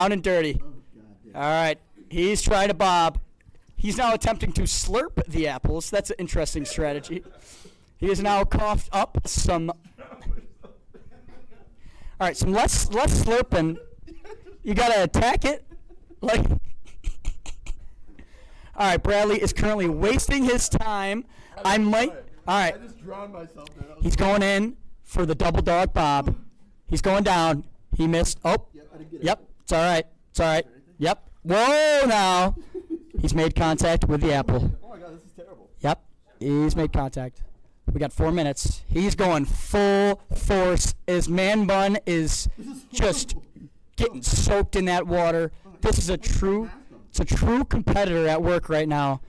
Down and dirty. All right. He's trying to bob. He's now attempting to slurp the apples. That's an interesting strategy. He has now coughed up some. All right, some less slurping. You got to attack it. Like. All right, Bradley is currently wasting his time. All right. I just drowned myself. He's going in for the double dog bob. He's going down. He missed. Oh. Yep. It's all right. It's all right. Yep. Whoa, now. He's made contact with the apple. Oh, my God, this is terrible. Yep. He's made contact. We got 4 minutes. He's going full force. His man bun is just getting soaked in that water. This is a true competitor at work right now.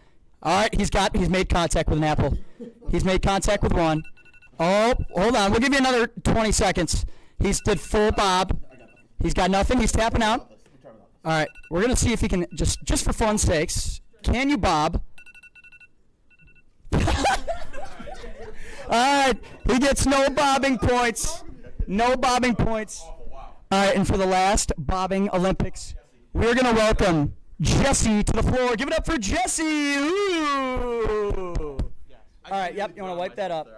All right, he's made contact with an apple. He's made contact with one. Oh, hold on. We'll give you another 20 seconds. He's did full bob. He's got nothing. He's tapping out. All right, we're going to see if he can, just for fun's sakes, can you bob? All right, he gets no bobbing points. No bobbing points. All right, and for the last bobbing Olympics, we're going to welcome Jesse to the floor. Give it up for Jesse. Ooh. All right, yep, you want to wipe that up.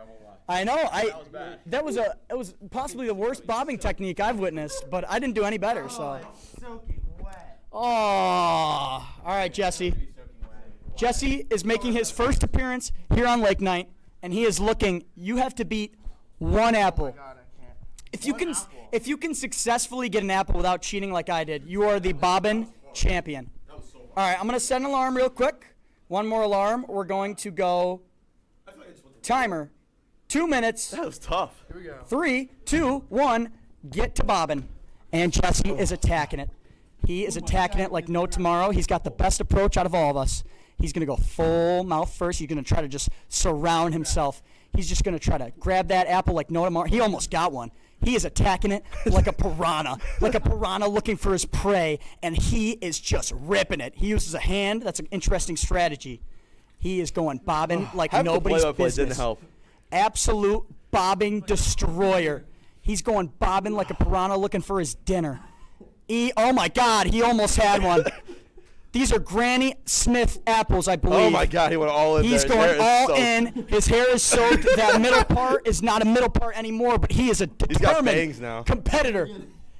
I know. That was it was possibly the worst bobbing technique I've witnessed, but I didn't do any better, so. Oh, all right, Jesse. Jesse is making his first appearance here on Lake Night, and he is looking. You have to beat one apple. Oh, my God, I can't. If you can successfully get an apple without cheating like I did, you are the bobbin champion. All right, I'm going to set an alarm real quick. One more alarm. We're going to go timer. 2 minutes. That was tough. Here we go. 3, 2, 1. Get to bobbin. And Jesse is attacking it. He is attacking it like no tomorrow. He's got the best approach out of all of us. He's going to go full mouth first. He's going to try to just surround himself. He's just going to try to grab that apple like no tomorrow. He almost got one. He is attacking it like a piranha looking for his prey, and he is just ripping it. He uses a hand. That's an interesting strategy. He is going bobbing like nobody's business. Didn't help. Absolute bobbing destroyer. He's going bobbing like a piranha looking for his dinner. Oh, my God, he almost had one. These are Granny Smith apples, I believe. Oh, my God, he went all in He's there. going all in. His hair is soaked. That middle part is not a middle part anymore, but he is a determined competitor.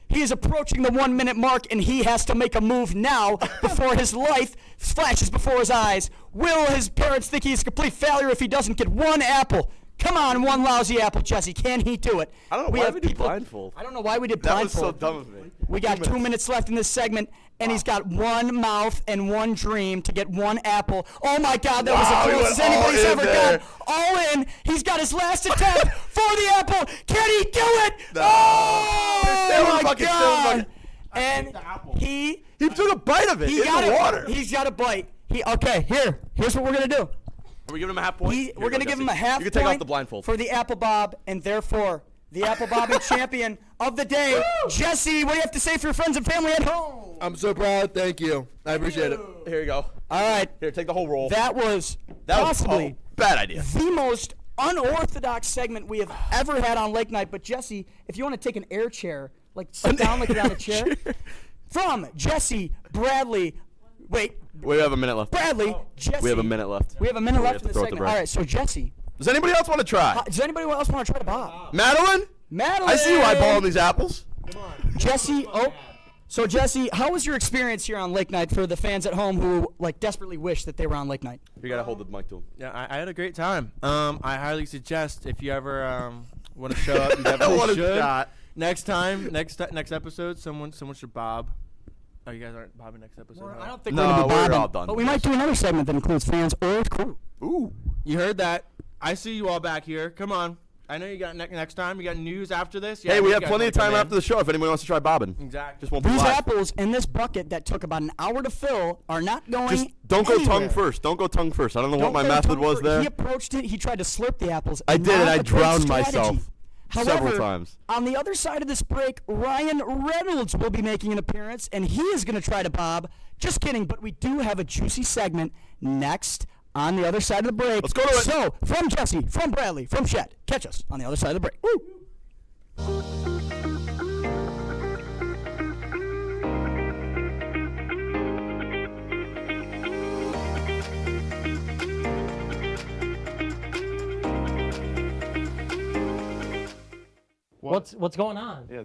He is approaching the 1 minute mark, and he has to make a move now before his life flashes before his eyes. Will his parents think he's a complete failure if he doesn't get one apple? Come on, one lousy apple, Jesse. Can he do it? I don't know why we did blindfold. I don't know why we did blindfold. That was so dumb of me. We got 2 minutes left in this segment, and he's got one mouth and one dream to get one apple. Oh, my God, that was the closest anybody's ever got. All in. He's got his last attempt for the apple. Can he do it? No. Oh, my God. And he took a bite of it in the water. He's got a bite. Okay, here's what we're going to do. Are we giving him a half point? We're going to give him a half point. You can take off the blindfold. For the apple bob, and therefore the apple bobbing champion of the day. Jesse, what do you have to say for your friends and family at home? I'm so proud. Thank you. I appreciate it. Here you go. All right. Here, take the whole roll. That was possibly bad idea. The most unorthodox segment we have ever had on Lake Night. But Jesse, if you want to take an air chair, like sit down like you're on a chair. From Jesse, Bradley. Wait. We have a minute left. Bradley, Jesse. We have a minute left. We have a minute left in the segment. All right, so Jesse. Does anybody else want to try? Does anybody else want to try to bob? Madeline? I see you eyeballing these apples. Come on. Jesse, so Jesse, how was your experience here on Lake Night for the fans at home who desperately wish that they were on Lake Night? You got to hold the mic to him. Yeah, I had a great time. I highly suggest if you ever want to show up, you definitely should. Next episode, someone should bob. Oh, you guys aren't bobbing next episode? I don't think we're going to be bobbing. We're all done. But we might do another segment that includes fans or crew. Ooh. You heard that. I see you all back here. Come on. I know you got next time. You got news after this. Yeah, hey, we have plenty of time after the show if anyone wants to try bobbing. Exactly. Just won't be These live. apples in this bucket that took about an hour to fill are not going Just don't anywhere. go tongue first. Don't go tongue first. I don't know Don't what my go method tongue was first. there. He approached it. He tried to slurp the apples. I did, and I drowned strategy. myself several times. On the other side of this break, Ryan Reynolds will be making an appearance, and he is going to try to bob. Just kidding, but we do have a juicy segment next on the other side of the break. Let's go to it. So, from Jesse, from Bradley, from Chet, catch us on the other side of the break. Woo! What's going on? Yeah,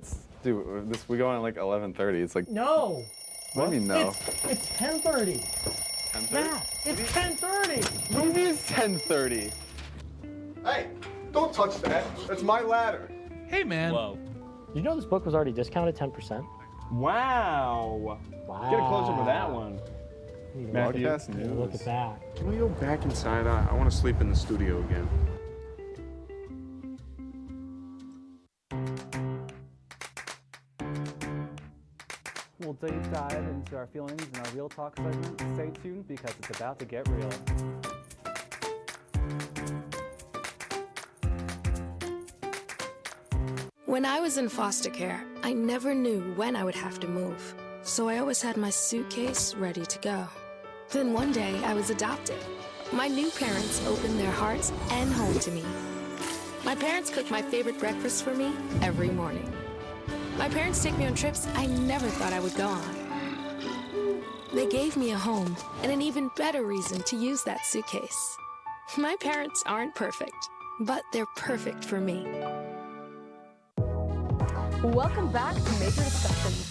we go on at like 11:30. It's like No. What do you mean no? It's 10:30. 10:30? Yeah, it's 10:30. What do you mean it's 10:30? Hey, don't touch that. That's my ladder. Hey, man. Whoa. Did you know this book was already discounted 10%? Wow. Wow. Get a close up of that one. Broadcast Look news. at that. Can we go back inside? I want to sleep in the studio again. We'll deep dive into our feelings in our Real Talk segment. Stay tuned because it's about to get real. When I was in foster care, I never knew when I would have to move. So I always had my suitcase ready to go. Then one day I was adopted. My new parents opened their hearts and home to me. My parents cook my favorite breakfast for me every morning. My parents take me on trips I never thought I would go on. They gave me a home and an even better reason to use that suitcase. My parents aren't perfect, but they're perfect for me. Welcome back to Major Discussions.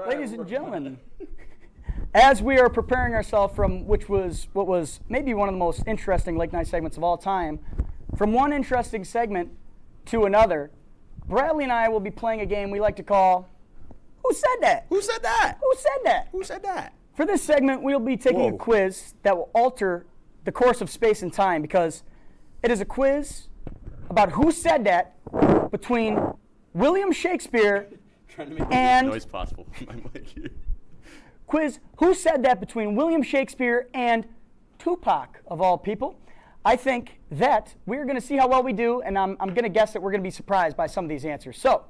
Ladies and gentlemen, as we are preparing ourselves from what was maybe one of the most interesting late night segments of all time, from one interesting segment to another, Bradley and I will be playing a game we like to call Who Said That? Who said that? Who Said That? Who said that? For this segment, we'll be taking a quiz that will alter the course of space and time because it is a quiz about who said that between William Shakespeare Trying to make and the noise possible. My mic here. quiz who said that between William Shakespeare and Tupac, of all people. I think that we're going to see how well we do, and I'm going to guess that we're going to be surprised by some of these answers. So,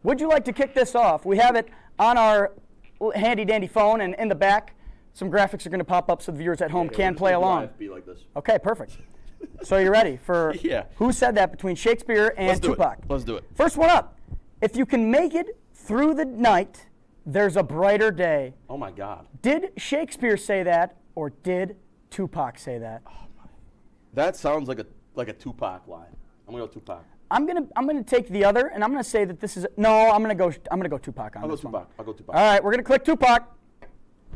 would you like to kick this off? We have it on our handy-dandy phone, and in the back, some graphics are going to pop up so the viewers at home can play along. Be like this. Okay, perfect. So you're ready for Yeah. who said that between Shakespeare and Let's do Tupac? it. Let's do it. First one up. If you can make it through the night, there's a brighter day. Oh my God. Did Shakespeare say that, or did Tupac say that? That sounds like a Tupac line. I'm gonna go Tupac. I'm gonna take the other, and I'm gonna say that this is I'm gonna go Tupac on I'll go this one. Tupac. I'll go Tupac. All right, we're gonna click Tupac.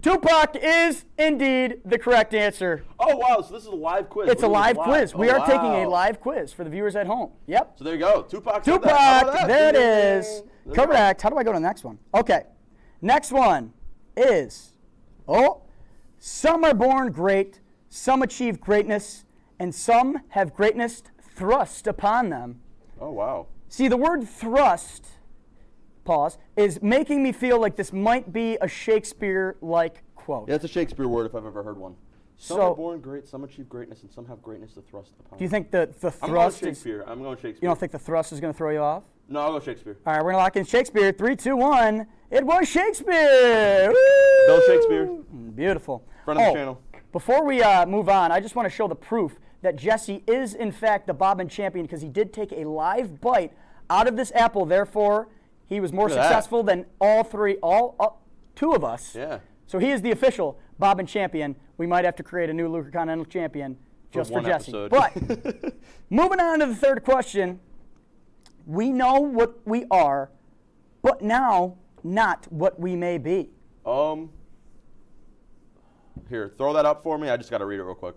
Tupac is indeed the correct answer. Oh wow, so this is a live quiz. It's a live quiz. We are taking a wow. live quiz for the viewers at home. Yep. So there you go. Tupac. said that. How Tupac, about that? there it Ding, is. ding, ding. There you go. Correct. How do I go to the next one? Okay. Next one is, some are born great, some achieve greatness, and some have greatness thrust upon them. Oh wow. See, the word thrust, pause, is making me feel like this might be a Shakespeare-like quote. Yeah, it's a Shakespeare word if I've ever heard one. Some So- are born great, some achieve greatness, and some have greatness to thrust upon. Do you think the I'm going thrust is, Shakespeare. I'm going Shakespeare. you don't think the thrust is going to throw you off? No, I'll go Shakespeare. All right, we're going to lock in Shakespeare. 3, 2, 1. It was Shakespeare. Woo! Bill Shakespeare. Beautiful. Friend of the channel. Before we move on, I just want to show the proof that Jesse is, in fact, the bobbin champion because he did take a live bite out of this apple. Therefore, he was more Look at that. successful than all two of us. Yeah. So he is the official bobbin champion. We might have to create a new Luca Continental champion just for one Jesse. episode. But moving on to the third question. We know what we are, but now not what we may be. Here, throw that up for me. I just got to read it real quick.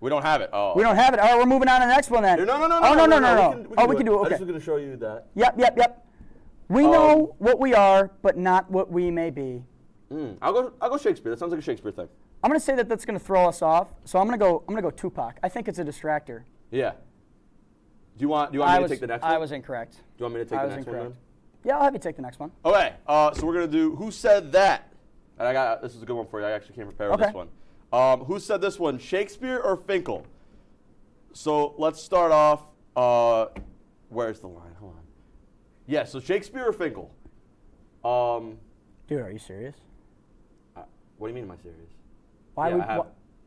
We don't have it. Oh. We don't have it. All right, we're moving on to the next one then. No. Oh, no. We can do it. I Okay. just was going to show you that. Yep. We know what we are, but not what we may be. I'll go Shakespeare. That sounds like a Shakespeare thing. I'm going to say that that's going to throw us off. So I'm going to go Tupac. I think it's a distractor. Yeah. Do you want me to take the next one? I was incorrect. Do you want me to take the next one then? Yeah, I'll have you take the next one. Okay. So we're gonna do Who Said That? And this is a good one for you. I actually came prepared with this one. Who said this one? Shakespeare or Finkel? So let's start off. Where's the line? Hold on. Yeah. So Shakespeare or Finkel? Dude, are you serious? What do you mean, am I serious? Why would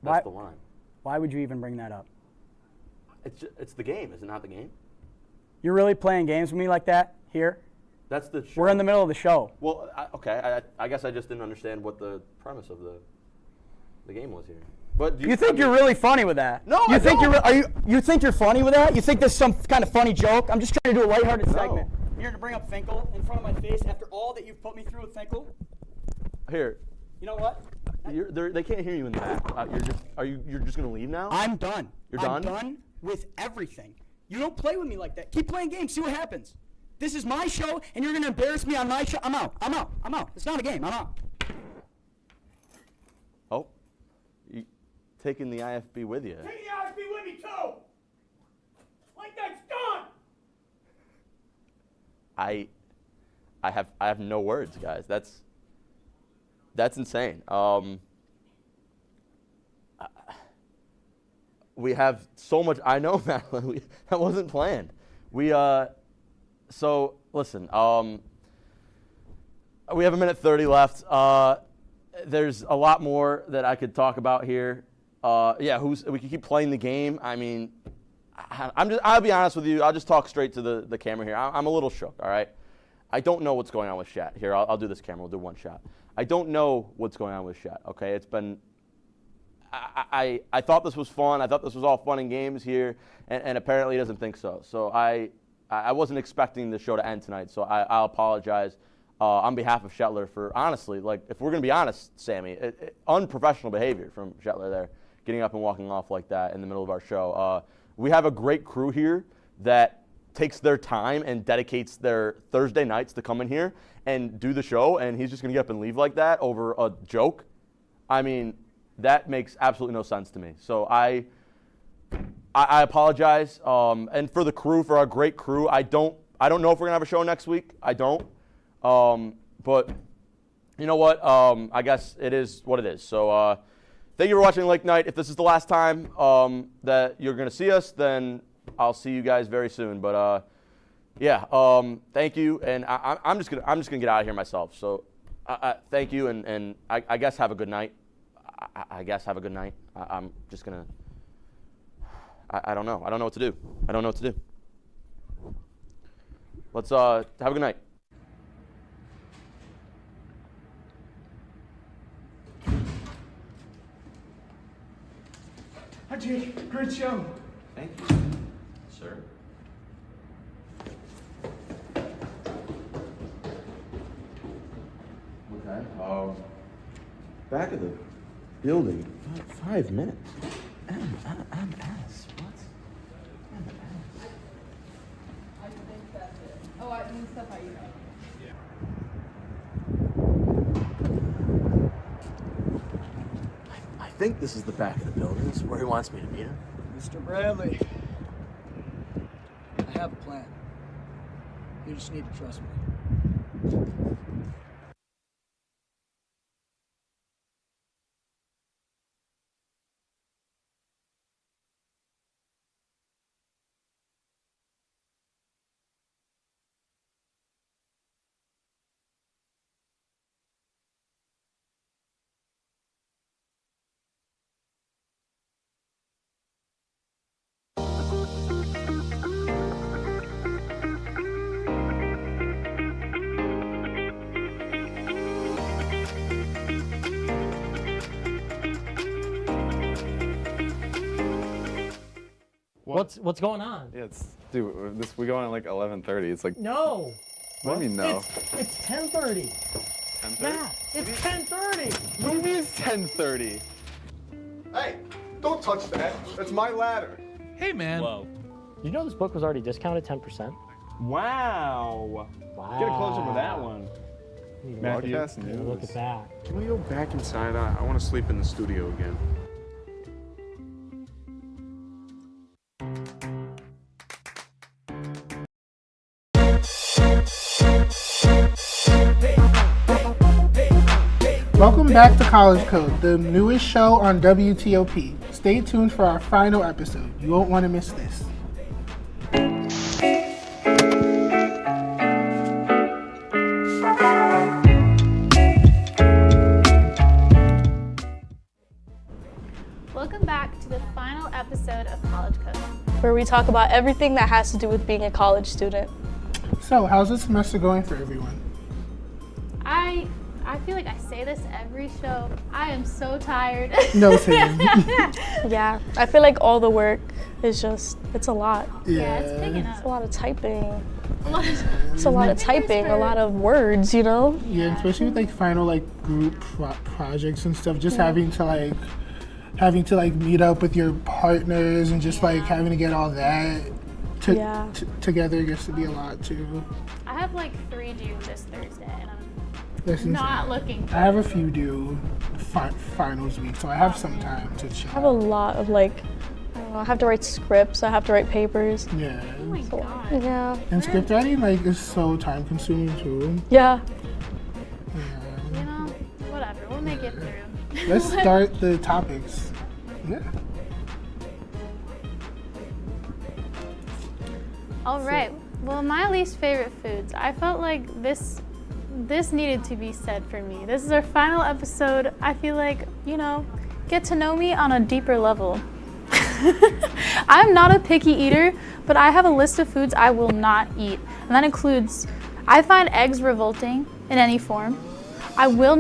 that's the line. Why would you even bring that up? It's the game, is it not the game? You're really playing games with me like that here? That's the show. We're in the middle of the show. Well, okay. I guess I just didn't understand what the premise of the game was here. But you think you're really funny with that? No, you I think don't. You think you're funny with that? You think this is some kind of funny joke? I'm just trying to do a lighthearted segment. You're going to bring up Finkel in front of my face after all that you've put me through with Finkel? Here. You know what? They can't hear you in the back. You're just gonna leave now? I'm done. You're done? I'm done with everything. You don't play with me like that. Keep playing games. See what happens. This is my show, and you're gonna embarrass me on my show. I'm out. I'm out. I'm out. It's not a game. I'm out. Oh, you taking the IFB with you? Take the IFB with me too. Like that's done. I have no words, guys. That's insane. We have so much. I know, Madeline. That wasn't planned. So listen. We have 1:30 left. There's a lot more that I could talk about here. We can keep playing the game. I mean, I'll be honest with you. I'll just talk straight to the camera here. I'm a little shook. All right. I don't know what's going on with Shat. Here, I'll do this camera. We'll do one shot. I don't know what's going on with Shat. Okay, it's been. I thought this was fun. I thought this was all fun and games here, and apparently he doesn't think so. So I wasn't expecting the show to end tonight. So I'll apologize on behalf of Shetler for honestly, like if we're gonna be honest, Sammy, unprofessional behavior from Shetler there, getting up and walking off like that in the middle of our show. We have a great crew here that takes their time and dedicates their Thursday nights to come in here and do the show, and he's just going to get up and leave like that over a joke. I mean, that makes absolutely no sense to me. So I apologize. And for the crew, for our great crew, I don't know if we're going to have a show next week. I don't. But you know what? I guess it is what it is. So thank you for watching Lake Night. If this is the last time that you're going to see us, then I'll see you guys very soon. But thank you, and I'm just gonna get out of here myself. So thank you, and I guess have a good night. I guess have a good night. I'm just gonna. I don't know. I don't know what to do. I don't know what to do. Let's have a good night. Hi, Jake. Great show. Thank you, sir. Okay. Back of the building. 5 minutes. MS. What? MS. I think that's it. Oh, I mean stuff I emailed. I think this is the back of the building. This is where he wants me to meet him. Mr. Bradley, I have a plan. You just need to trust me. What's going on? Yeah, dude, we go on at like 11:30. It's like. No. What do you mean no? It's 10:30. 10:30? Yeah, it's 10:30. What do you mean it's 10:30? Hey, don't touch that. That's my ladder. Hey, man. Whoa. You know this book was already discounted 10%? Wow. Wow. Get a close up of that one. Broadcast news. Look at that. Can we go back inside? I want to sleep in the studio again. Welcome back to College Code, the newest show on WTOP. Stay tuned for our final episode. You won't want to miss this. Welcome back to the final episode of College Code, where we talk about everything that has to do with being a college student. So, how's this semester going for everyone? I feel like I say this every show. I am so tired. No, same. Yeah, I feel like all the work is just, it's a lot. Yeah, it's picking up. It's a lot of typing. It's a lot of typing, a lot of words, you know? Yeah, especially with like final like group projects and stuff, just having to meet up with your partners and just like having to get all that together gets to be a lot too. I have like 3 due this Thursday, and That's I'm not insane. looking for I have a few due finals week, so I have some time to chill. I have a lot of like, I don't know, I have to write scripts, I have to write papers. Yeah. Oh my god. Yeah. And script writing like is so time consuming too. Yeah. You know, whatever. We'll make it through. Let's start the topics. Yeah. All right. Well, my least favorite foods. I felt like this needed to be said for me. This is our final episode. I feel like, you know, get to know me on a deeper level. I'm not a picky eater, but I have a list of foods I will not eat. And that includes, I find eggs revolting in any form. I will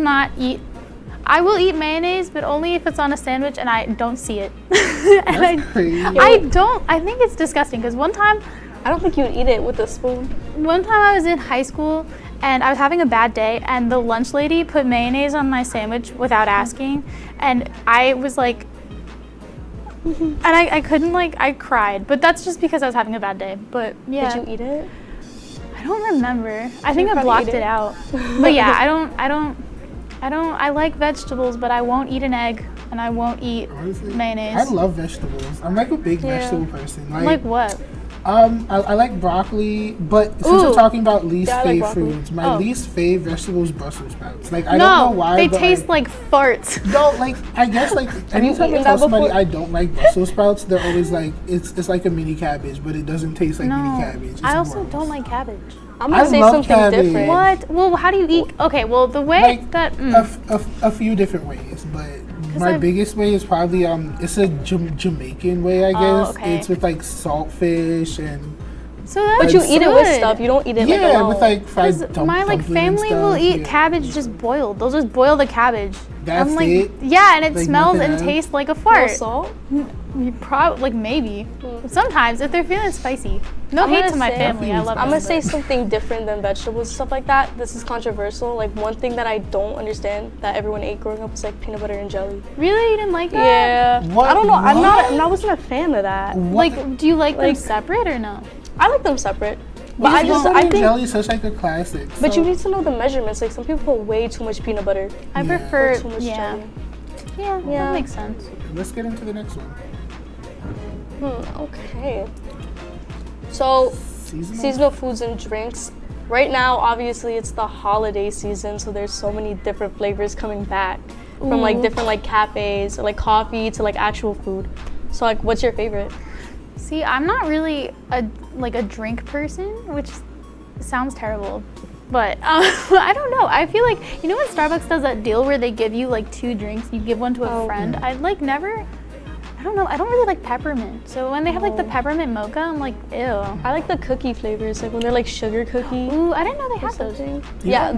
eat mayonnaise, but only if it's on a sandwich and I don't see it. And I think it's disgusting because one time, I don't think you would eat it with a spoon. One time I was in high school and I was having a bad day and the lunch lady put mayonnaise on my sandwich without asking, and I was like, and I couldn't, like, I cried, but that's just because I was having a bad day. But yeah. Did you eat it? I don't remember. I think I blocked it out. But yeah, I like vegetables, but I won't eat an egg and I won't eat mayonnaise. I love vegetables. I'm like a big vegetable person. Like what? I like broccoli, but since we're talking about least fave foods, my least fave vegetable is Brussels sprouts. Like I don't know why. They taste like farts. No, like I guess like anytime I tell somebody I don't like Brussels sprouts, they're always like it's like a mini cabbage, but it doesn't taste like mini cabbage. It's I also don't like cabbage. I'm gonna say something different. What? Well, how do you eat? Okay, well the way like that a few different ways, but my biggest way is probably it's a Jamaican way, I guess. Okay. It's with like saltfish and. So that's but you eat it with stuff. You don't eat it like alone. Yeah, with like fried my like family will eat cabbage just boiled. They'll just boil the cabbage. That's like, it. Yeah, and it like smells and tastes like a fart. Salt? You probably like maybe. Sometimes if they're feeling spicy. No hate to my family. I love them. I'm gonna say something different than vegetables and stuff like that. This is controversial. Like one thing that I don't understand that everyone ate growing up was like peanut butter and jelly. Really, you didn't like that? Yeah. I don't know. I wasn't a fan of that. What? Like, do you like them separate or no? I like them separate. But I think jelly is such like a classic. But you need to know the measurements. Like some people put way too much peanut butter. I prefer too much jelly. Yeah, that makes sense. Let's get into the next one. Okay. So, seasonal foods and drinks. Right now, obviously, it's the holiday season, so there's so many different flavors coming back from like different like cafes, or, like coffee to like actual food. So, like, what's your favorite? See, I'm not really a drink person, which sounds terrible. But I don't know. I feel like, you know when Starbucks does that deal where they give you like 2 drinks, you give one to a friend? I like never, I don't know, I don't really like peppermint. So when they have like the peppermint mocha, I'm like, ew. I like the cookie flavors, like when they're like sugar cookie. Ooh, I didn't know they had those. Yeah,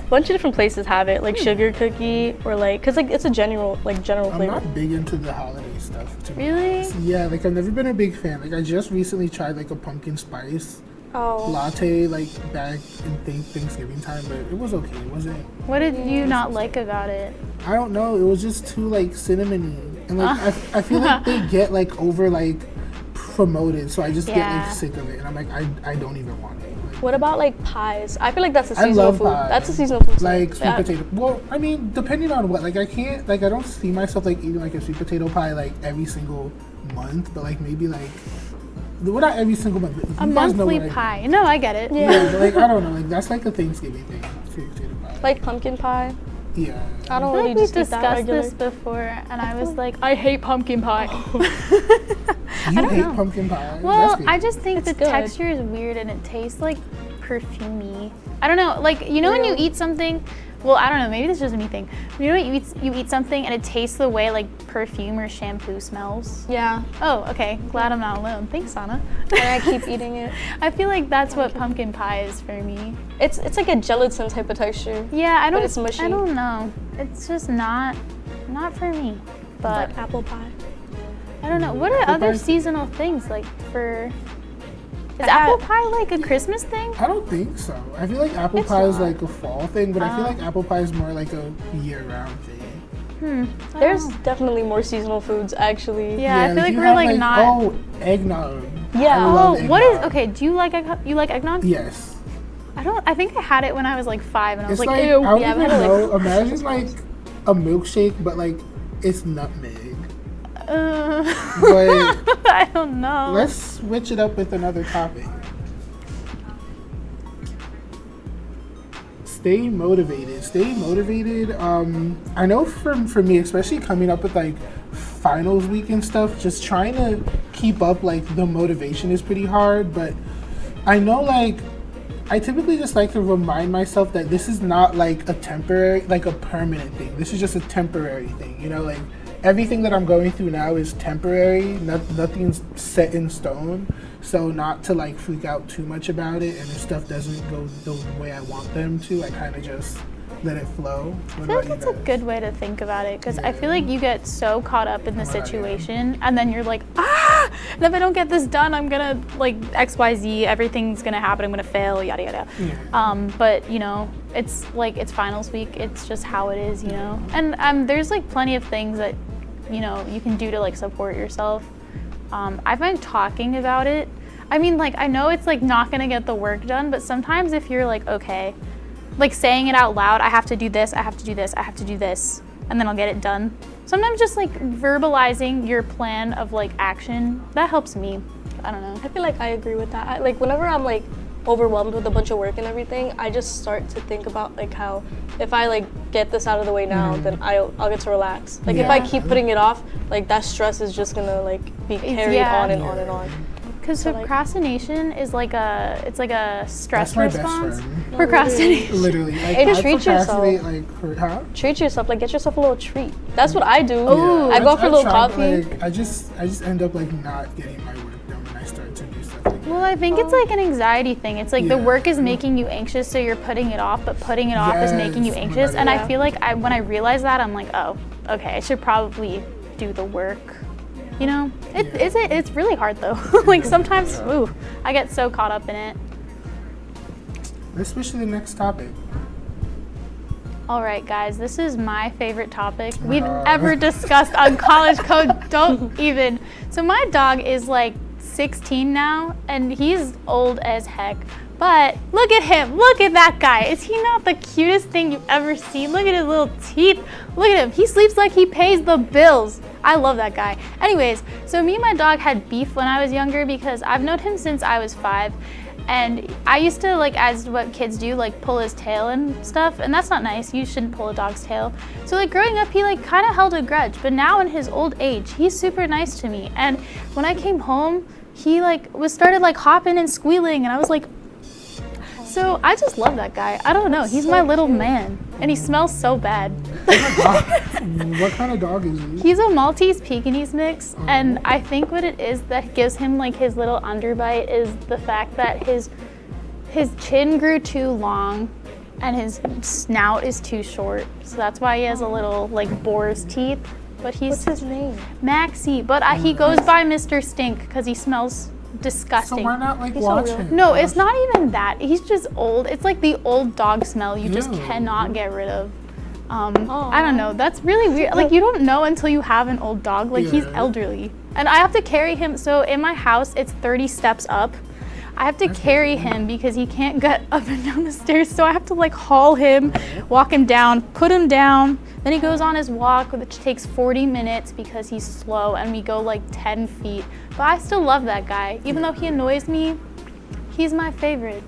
bunch of different places have it, like sugar cookie or like, cause like it's a general flavor. I'm not big into the holiday stuff. To be really? honest. Yeah, like I've never been a big fan. Like I just recently tried like a pumpkin spice latte like back in Thanksgiving time, but it was okay. It wasn't. What did you not like about it? I don't know. It was just too like cinnamony, and like I feel like they get like over like promoted, so I just get like sick of it, and I'm like I don't even want it. Like, what about like pies? I feel like that's a seasonal food. Pies. That's a seasonal food. Like sweet potato. Well, I mean, depending on what. Like I can't. Like I don't see myself like eating like a sweet potato pie like every single month, but like maybe like. Well, not every single month. A monthly pie. No, I get it. Yeah, but like I don't know. Like that's like a Thanksgiving thing. Sweet potato pie. Like pumpkin pie. Yeah. I don't really like we just discussed this before, and I was like, I hate pumpkin pie. You hate pumpkin pie? Well, I just think the texture is weird and it tastes like perfumey. I don't know. Like you know when you eat something well, I don't know, maybe this is just me thing. You know, you eat something and it tastes the way like perfume or shampoo smells. Yeah. Oh, okay. Glad I'm not alone. Thanks, Anna. And I keep eating it. I feel like that's what pumpkin pie is for me. It's like a gelatin type of texture. Yeah, but it's mushy. I don't know. It's just not for me. But like apple pie. I don't know. What are other seasonal things like for? Is apple pie like a Christmas thing? I don't think so. I feel like apple pie is like a fall thing, but I feel like apple pie is more like a year-round thing. There's definitely more seasonal foods actually. Yeah, I feel like we're like not. Oh, eggnog. Yeah. Oh, what is? Okay, do you like eggnog? Yes. I think I had it when I was like 5, and I was It's like, like, ew. I don't Yeah, even know. Imagine like a milkshake, but like it's nutmeg. But I don't know. Let's switch it up with another topic. Stay motivated. Stay motivated. I know for me, especially coming up with like finals week and stuff, just trying to keep up like the motivation is pretty hard. But I know like I typically just like to remind myself that this is not like a permanent thing. This is just a temporary thing. You know, like everything that I'm going through now is temporary. Nothing's set in stone. So not to like freak out too much about it, and if stuff doesn't go the way I want them to, I kind of just let it flow. I feel like that's a good way to think about it, because I feel like you get so caught up in the situation, and then you're like, and if I don't get this done, I'm gonna like XYZ, everything's gonna happen, I'm gonna fail, yada yada. Yeah. But you know, it's like it's finals week, it's just how it is, you know. And there's like plenty of things that you know you can do to like support yourself. I find talking about it, I mean, like, I know it's like not gonna get the work done, but sometimes if you're like, okay, like saying it out loud, I have to do this, I have to do this, I have to do this, and then I'll get it done. Sometimes just like verbalizing your plan of like action, that helps me. I don't know. I feel like I agree with that. Like whenever I'm like overwhelmed with a bunch of work and everything, I just start to think about like how if I like get this out of the way now, then I'll get to relax. Like if I keep putting it off, like that stress is just gonna like be carried on and on and on. Because procrastination is like it's like a stress That's my response. best friend. Procrastination. Literally. Like, And I treat yourself. Like, Treat yourself. Like get yourself a little treat. That's what I do. Yeah. I go for a little try, coffee. Like, I just end up like not getting my work done when I start to do stuff like that. Well, I think it's like an anxiety thing. It's like the work is making you anxious, so you're putting it off, but putting it off is making you anxious. And I feel like when I realize that, I'm like, oh, okay, I should probably do the work. You know, it's really hard though. Like sometimes, I get so caught up in it. Let's switch to the next topic. All right, guys, this is my favorite topic we've ever discussed on College Code. Don't even. So my dog is like 16 now, and he's old as heck. But look at him. Look at that guy. Is he not the cutest thing you've ever seen? Look at his little teeth. Look at him. He sleeps like he pays the bills. I love that guy. Anyways, so me and my dog had beef when I was younger because I've known him since I was 5. And I used to, like, as what kids do, like, pull his tail and stuff. And that's not nice. You shouldn't pull a dog's tail. So, like, growing up, he, like, kind of held a grudge. But now in his old age, he's super nice to me. And when I came home, he, like, started, like, hopping and squealing. And I was like, so I just love that guy. I don't know. He's my little man. And he smells so bad. What kind of dog is he? He's a Maltese Pekingese mix. And I think what it is that gives him like his little underbite is the fact that his chin grew too long and his snout is too short. So that's why he has a little like boar's teeth. But What's his name? Maxie. But he goes by Mr. Stink because he smells disgusting. So why not like watch him? No, it's not even that. He's just old. It's like the old dog smell you just cannot get rid of. I don't know. That's really weird. Like you don't know until you have an old dog. Like he's elderly. And I have to carry him. So in my house, it's 30 steps up. I have to carry him because he can't get up and down the stairs. So I have to like haul him, walk him down, put him down. Then he goes on his walk, which takes 40 minutes because he's slow, and we go like 10 feet. But I still love that guy. Even though he annoys me, he's my favorite.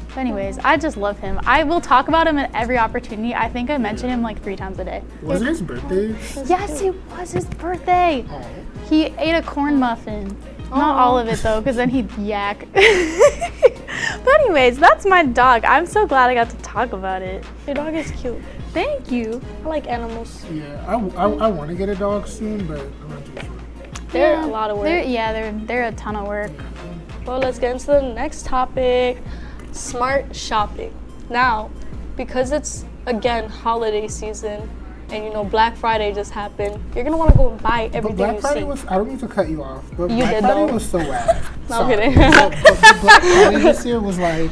But anyways, I just love him. I will talk about him at every opportunity. I think I mention him like 3 times a day. Was it his birthday? Yes, it was his birthday. He ate a corn muffin. Not all of it though, because then he'd yak. But anyways, that's my dog. I'm so glad I got to talk about it. Your dog is cute. Thank you. I like animals. Yeah, I want to get a dog soon, but I'm not too sure. They're a lot of work. They're a ton of work. Well, let's get into the next topic, smart shopping. Now, because it's, again, holiday season, and you know Black Friday just happened, you're going to want to go and buy everything Black you Friday see. was, I don't mean to cut you off, but You Black did, Friday though. was so whack. No, I'm Sorry. kidding. But Black Friday this year was like,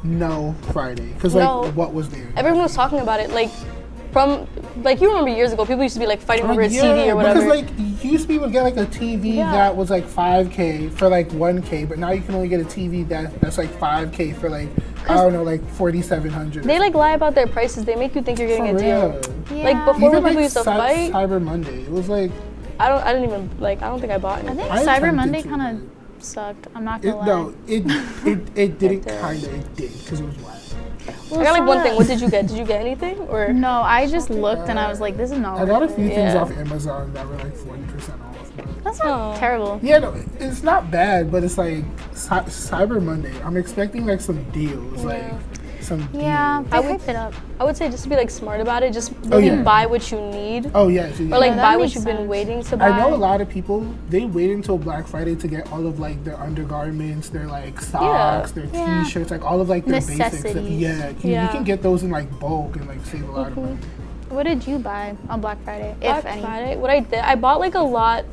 no Friday. Because, like, No. what was there? Everyone was talking about it, like, you remember years ago, people used to be like fighting over a TV or whatever. Because, like, used to be able to get, like, a TV that was, like, $5K for, like, $1K, but now you can only get a TV that's, like, $5K for, like, I don't know, like, $4,700. They, like, lie about their prices. They make you think you're getting For a deal. real. Like, before Even, when people like, used to fight, Cyber Monday, it was, like... I don't think I bought I anything. think I Cyber attempted Monday to, kind of sucked. I'm not gonna lie. No, it didn't kind of, it did, because it was whack. I got like one thing. What did you get? Did you get anything? Or No, I just looked and I was like, this is not I got a worth few it. things off Amazon that were like 40% off. That's not terrible. Yeah, no, it's not bad, but it's like Cyber Monday. I'm expecting like some deals, like some Yeah, deals. I hype it up. I would say just to be like smart about it. Just really buy what you need. Oh yeah, Or like that buy what makes you've been sense. waiting to buy. I know a lot of people, they wait until Black Friday to get all of like their undergarments, their like socks, their Yeah. t-shirts, like all of like their basics. Necessities. Yeah, you can get those in like bulk and like save a lot of money. What did you buy on Black Friday, Black if any? Friday, what I did, I bought like a lot.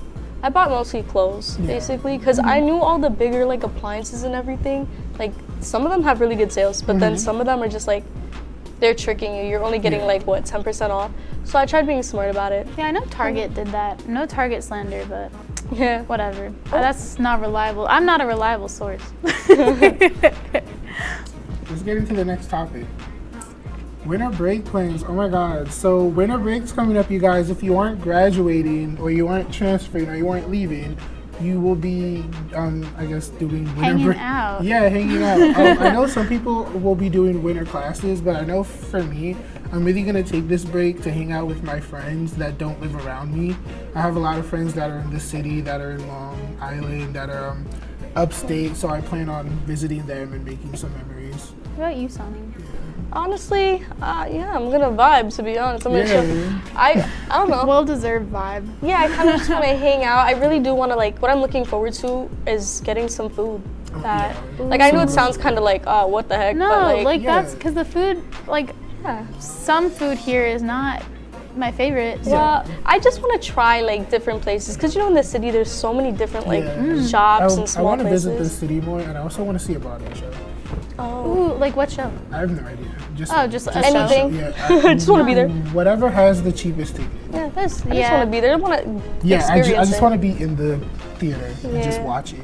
I bought mostly clothes, basically, because I knew all the bigger like appliances and everything. Like some of them have really good sales, but then some of them are just like they're tricking you. You're only getting like what 10% off. So I tried being smart about it. Yeah, I know Target did that. No Target slander, but yeah, whatever. That's not reliable. I'm not a reliable source. Let's get into the next topic. Winter break plans. Oh my God. So winter break's coming up, you guys. If you aren't graduating or you aren't transferring or you aren't leaving, you will be, I guess, doing winter Hanging break. out. Yeah, hanging out. I know some people will be doing winter classes, but I know for me, I'm really gonna take this break to hang out with my friends that don't live around me. I have a lot of friends that are in the city, that are in Long Island, that are upstate, so I plan on visiting them and making some memories. What about you, Sonny? honestly, yeah, I'm gonna vibe, to be honest. I'm gonna chill. I don't know. Well-deserved vibe. Yeah, I kind of just want to hang out. I really do want to, like, what I'm looking forward to is getting some food. That, like, I know it sounds kind of like, what the heck, No, but like that's because the food, like, some food here is not my favorite. So. Yeah, I just want to try like different places because you know in the city there's so many different like shops and small I want to places. visit the city more, and I also want to see a Broadway show. Oh, ooh, like what show? I have no idea. Just anything. Yeah, I just want to be there. Whatever has the cheapest ticket. Yeah, I just want to be there. I want to experience I just it. want to be in the theater and just watch it.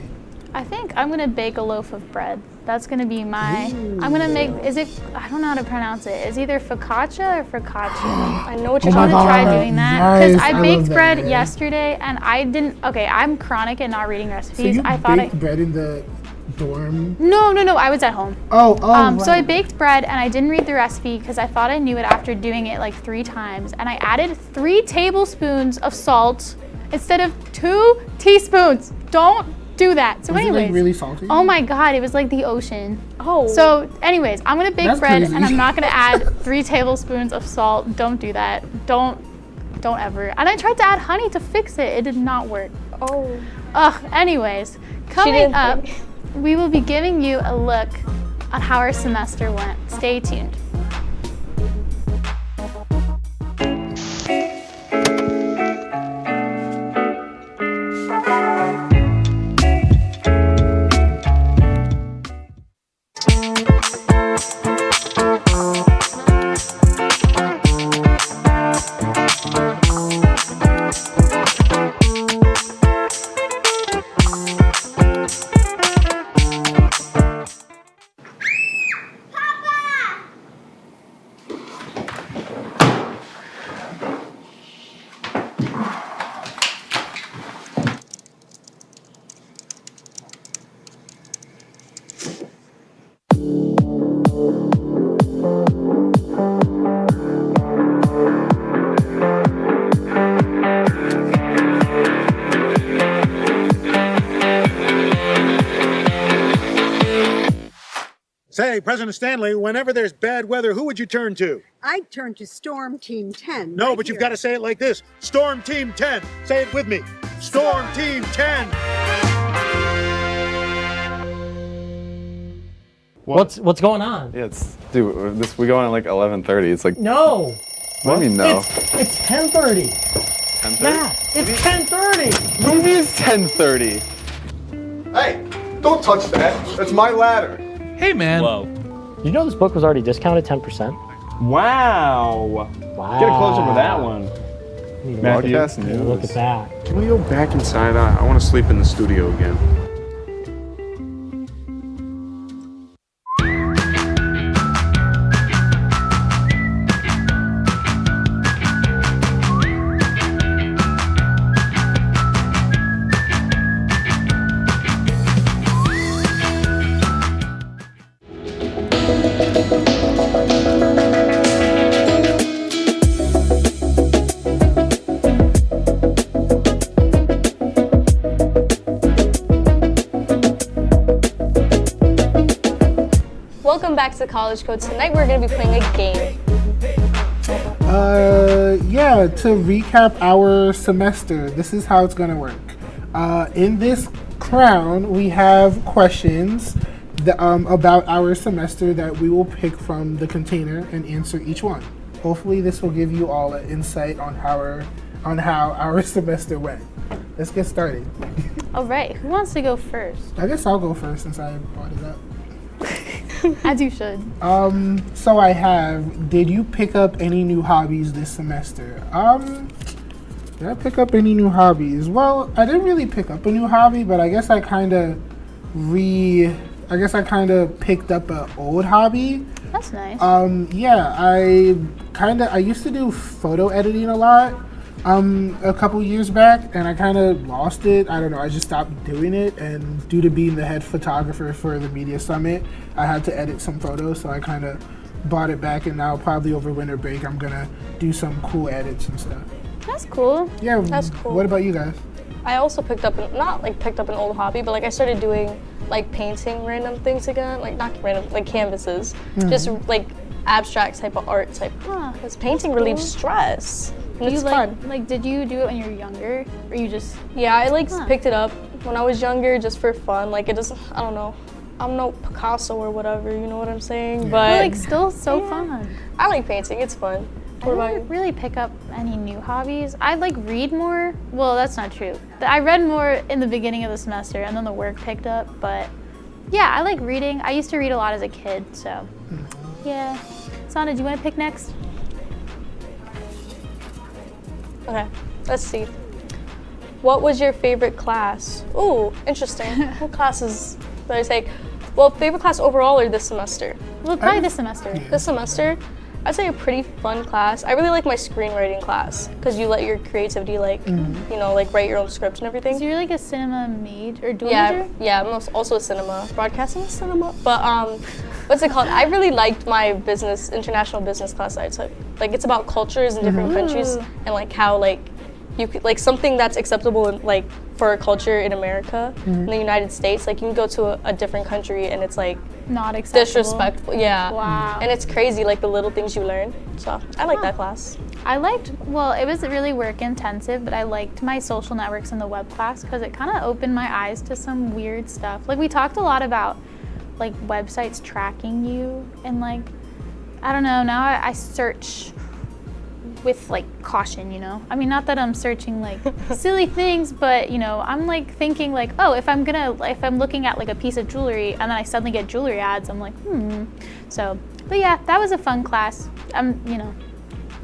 I think I'm gonna bake a loaf of bread. That's gonna be my. I'm gonna make. Is it? I don't know how to pronounce it. It's either focaccia or focaccia. I know what you're I'm talking gonna about. try doing that because Yes, I I baked love that, bread yeah. yesterday and I didn't. Okay, I'm chronic at not reading recipes. So you I thought baked bread in the dorm? No. I was at home. Oh. So I right. baked bread and I didn't read the recipe because I thought I knew it after doing it like 3 times. And I added 3 tablespoons of salt instead of 2 teaspoons. Don't do that. So Was anyways. it like really salty? Oh my God, it was like the ocean. Oh. So anyways, I'm gonna bake That's bread crazy. and I'm not gonna add 3 tablespoons of salt. Don't do that. Don't ever. And I tried to add honey to fix it. It did not work. Oh. Ugh, anyways, coming up, we will be giving you a look at how our semester went. Stay tuned. Say, President Stanley, whenever there's bad weather, who would you turn to? I'd turn to Storm Team 10. No, right but you've here. got to say it like this. Storm Team 10. Say it with me. Storm Team 10. What's going on? Yeah, dude, we go on at like 11:30. It's like, No. what do you mean no? It's 10:30. 10:30? Matt, it's 10:30. What do you mean it's 10:30? Hey, don't touch that. That's my ladder. Hey, man. Whoa. You know this book was already discounted 10%? Wow. Wow. Get a close-up of that one. Need to Matthew, Broadcast look- Look at news. that. Can we go back inside? I want to sleep in the studio again. Welcome back to College Code. Tonight we're going to be playing a game. Yeah, to recap our semester, this is how it's gonna work. In this crown, we have questions about our semester that we will pick from the container and answer each one. Hopefully, this will give you all an insight on how our semester went. Let's get started. All right, who wants to go first? I guess I'll go first since I brought it up. As you should. So I have, did you pick up any new hobbies this semester? Did I pick up any new hobbies? Well, I didn't really pick up a new hobby, but I guess I kind of picked up an old hobby. That's nice. Yeah, I used to do photo editing a lot. A couple years back, and I kind of lost it. I don't know, I just stopped doing it, and due to being the head photographer for the media summit, I had to edit some photos, so I kind of bought it back, and now probably over winter break, I'm gonna do some cool edits and stuff. That's cool. Yeah, That's cool. What about you guys? I also picked up, not like picked up an old hobby, but like I started doing like painting random things again, like not random, like canvases, just like abstract type of art type. Because painting relieves stress. And it's fun. Like, did you do it when you were younger, or you just? Yeah, I like picked it up when I was younger just for fun. Like it doesn't, I don't know. I'm no Picasso or whatever, you know what I'm saying? But like still so fun. I like painting, it's fun. What about I you? didn't really pick up any new hobbies. I like read more. Well, that's not true. I read more in the beginning of the semester, and then the work picked up. But yeah, I like reading. I used to read a lot as a kid, so yeah. Sana, do you want to pick next? Okay, let's see. What was your favorite class? Ooh, interesting. What classes did I take? Well, favorite class overall or this semester? Well, probably this semester. This semester, I'd say a pretty fun class. I really like my screenwriting class because you let your creativity, like, you know, like write your own scripts and everything. So you're like a cinema major or dual major? Yeah, I'm also a cinema, broadcasting cinema. But what's it called? I really liked my international business class I took. Like it's about cultures in different countries and like how like you could, like something that's acceptable in, like for a culture in America, in the United States, like you can go to a different country and it's like not acceptable. Disrespectful, yeah. Wow. And it's crazy, like the little things you learn. So I like that class. I liked, well, it was really work intensive, but I liked my social networks in the web class because it kind of opened my eyes to some weird stuff. Like we talked a lot about like websites tracking you and like, I don't know, now I search with like caution, you know? I mean, not that I'm searching like silly things, but you know, I'm like thinking like, oh, if I'm looking at like a piece of jewelry and then I suddenly get jewelry ads, I'm like, So, but yeah, that was a fun class. You know,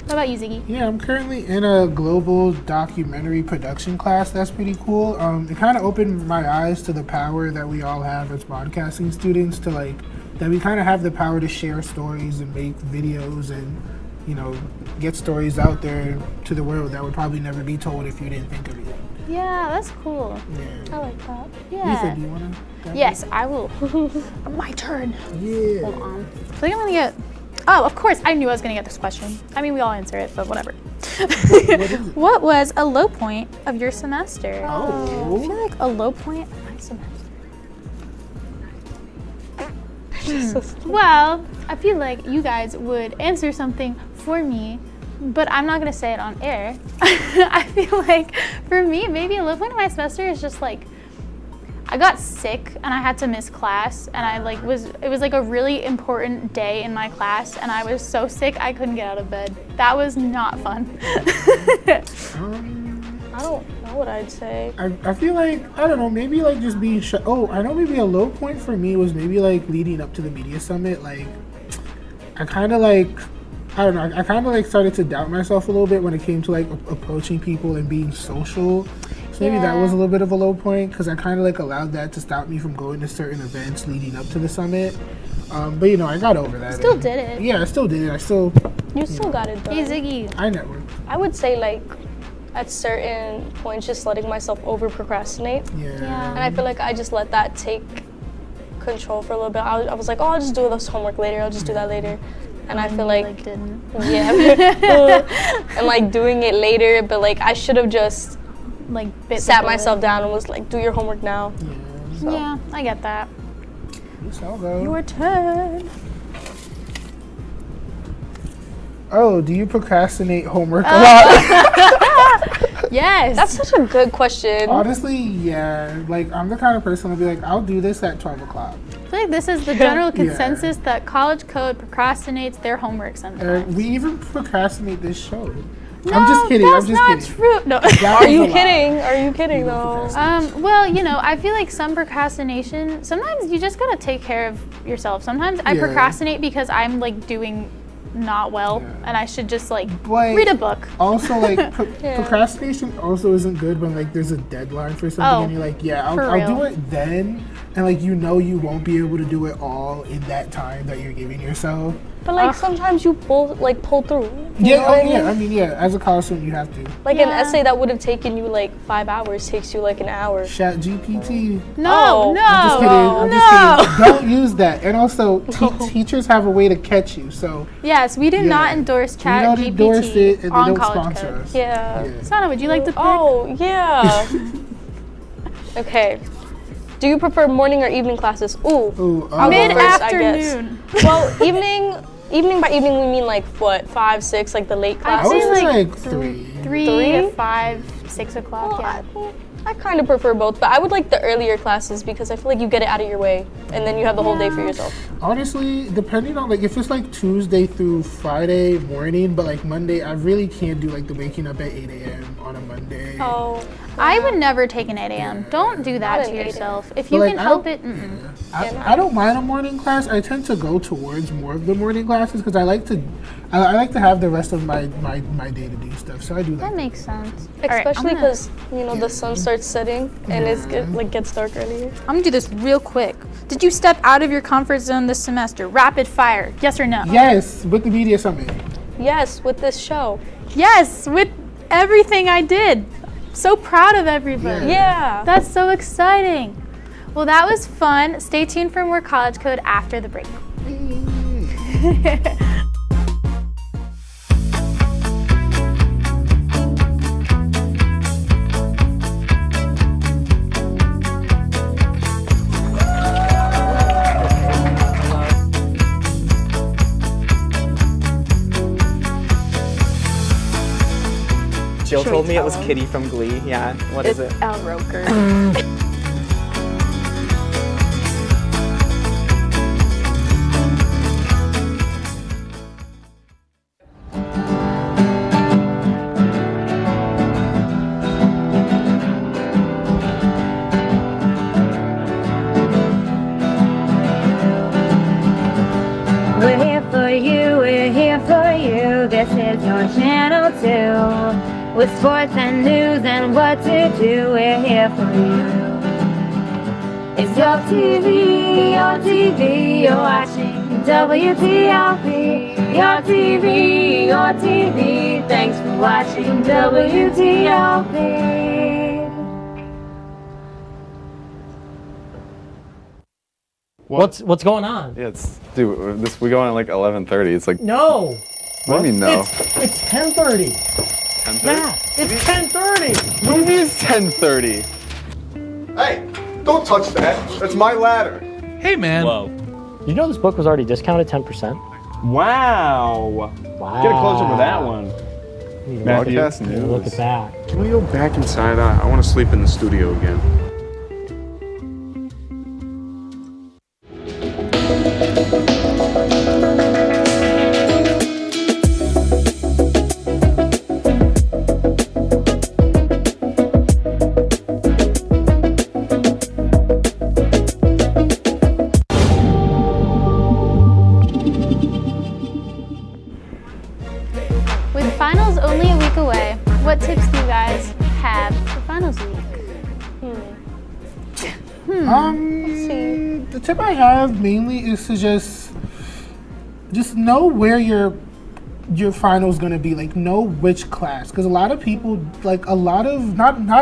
what about you, Ziggy? Yeah, I'm currently in a global documentary production class. That's pretty cool. It kind of opened my eyes to the power that we all have as broadcasting students to like, that we kind of have the power to share stories and make videos and, you know, get stories out there to the world that would probably never be told if you didn't think of it. Yeah, that's cool. Yeah. I like that. Yeah. Lisa, do you want to? Yes, I will. My turn. Yeah. Hold on. I think I'm gonna get. Oh, of course, I knew I was gonna get this question. I mean, we all answer it, but whatever. What was a low point of your semester? I feel like a low point of my semester. Well, I feel like you guys would answer something for me, but I'm not gonna say it on air. I feel like for me, maybe a low point of my semester is just like I got sick and I had to miss class, and it was like a really important day in my class, and I was so sick I couldn't get out of bed. That was not fun. I don't know what I'd say. I feel like, I don't know, maybe like just being I know maybe a low point for me was maybe like leading up to the media summit. Like I kind of like, I don't know, I kind of like started to doubt myself a little bit when it came to like approaching people and being social. So maybe that was a little bit of a low point, because I kind of like allowed that to stop me from going to certain events leading up to the summit. But you know, I got over that. Still did it. Yeah, I still did it. You still got it done. Hey, Ziggy. I networked. I would say like at certain points just letting myself over procrastinate. Yeah. And I feel like I just let that take control for a little bit. I was like, oh, I'll just do this homework later. I'll just do that later. And I feel like didn't. Yeah. And like doing it later, but like I should have just like sat myself down and was like, do your homework now. Yeah. So. Yeah, I get that. I'll go. Your turn. Oh, do you procrastinate homework a lot? Yes. That's such a good question. Honestly, yeah. Like, I'm the kind of person to be like, I'll do this at 12 o'clock. I feel like this is the general consensus that college code procrastinates their homework sometimes. We even procrastinate this show. No, I'm just kidding. That's I'm just not kidding. true. No. Are you kidding? Are you kidding though? Well, you know, I feel like some procrastination, sometimes you just gotta take care of yourself. Sometimes I procrastinate because I'm like doing not well and I should just like read a book. Also, like procrastination also isn't good when like there's a deadline for something and you're like, yeah, I'll do it then, and like you know you won't be able to do it all in that time that you're giving yourself. But like sometimes you pull through. I mean, as a college student you have to. Like an essay that would have taken you like 5 hours takes you like an hour. Chat GPT. No, no. I'm just kidding. Don't use that. And also, teachers have a way to catch you. So yes, we do not endorse Chat GPT. We don't endorse it, and they on don't college sponsor code. us. Yeah. Sana, would you like to pick? Oh yeah. Okay. Do you prefer morning or evening classes? Mid-afternoon. Well, evening by evening we mean like what, 5, 6, like the late classes? I would say like 3. 3 to 5, 6 o'clock. Well, I kind of prefer both, but I would like the earlier classes because I feel like you get it out of your way and then you have the whole day for yourself. Honestly, depending on like if it's like Tuesday through Friday morning, but like Monday, I really can't do like the waking up at 8 a.m. on a Monday. Oh. I would never take an 8 a.m. Don't do that to yourself. If you can help it, I don't mind a morning class. I tend to go towards more of the morning classes because I like to have the rest of my day to do stuff. So I do that. Makes sense. Especially because the sun starts setting and it gets dark earlier. I'm gonna do this real quick. Did you step out of your comfort zone this semester? Rapid fire. Yes or no? Yes, with the media summit. Yes, with this show. Yes, with everything I did. So proud of everybody. Yeah. That's so exciting. Well, that was fun. Stay tuned for more College Code after the break. Jill told me it was Kitty from Glee. Yeah, what is it? Al Roker. We're here for you, we're here for you. This is your channel 2. With sports and news and what to do, we're here for you. It's your TV, you're watching WTOP. Your TV, thanks for watching WTOP. What's going on? Yeah, we go on at like 11:30. It's like no. What do you mean no? It's 10:30. 10:30? Yeah, it's 10:30. What do you mean it's 10:30? Hey, don't touch that. That's my ladder. Hey, man. Whoa. Did you know this book was already discounted 10%? Wow. Wow. Get a close up with that one. Broadcast news. Look at that. Can we go back inside? I want to sleep in the studio again. With finals only a week away, what tips do you guys have for finals week? The tip I have mainly is to just know where your final's gonna be. Like, know which class, because a lot of people, like not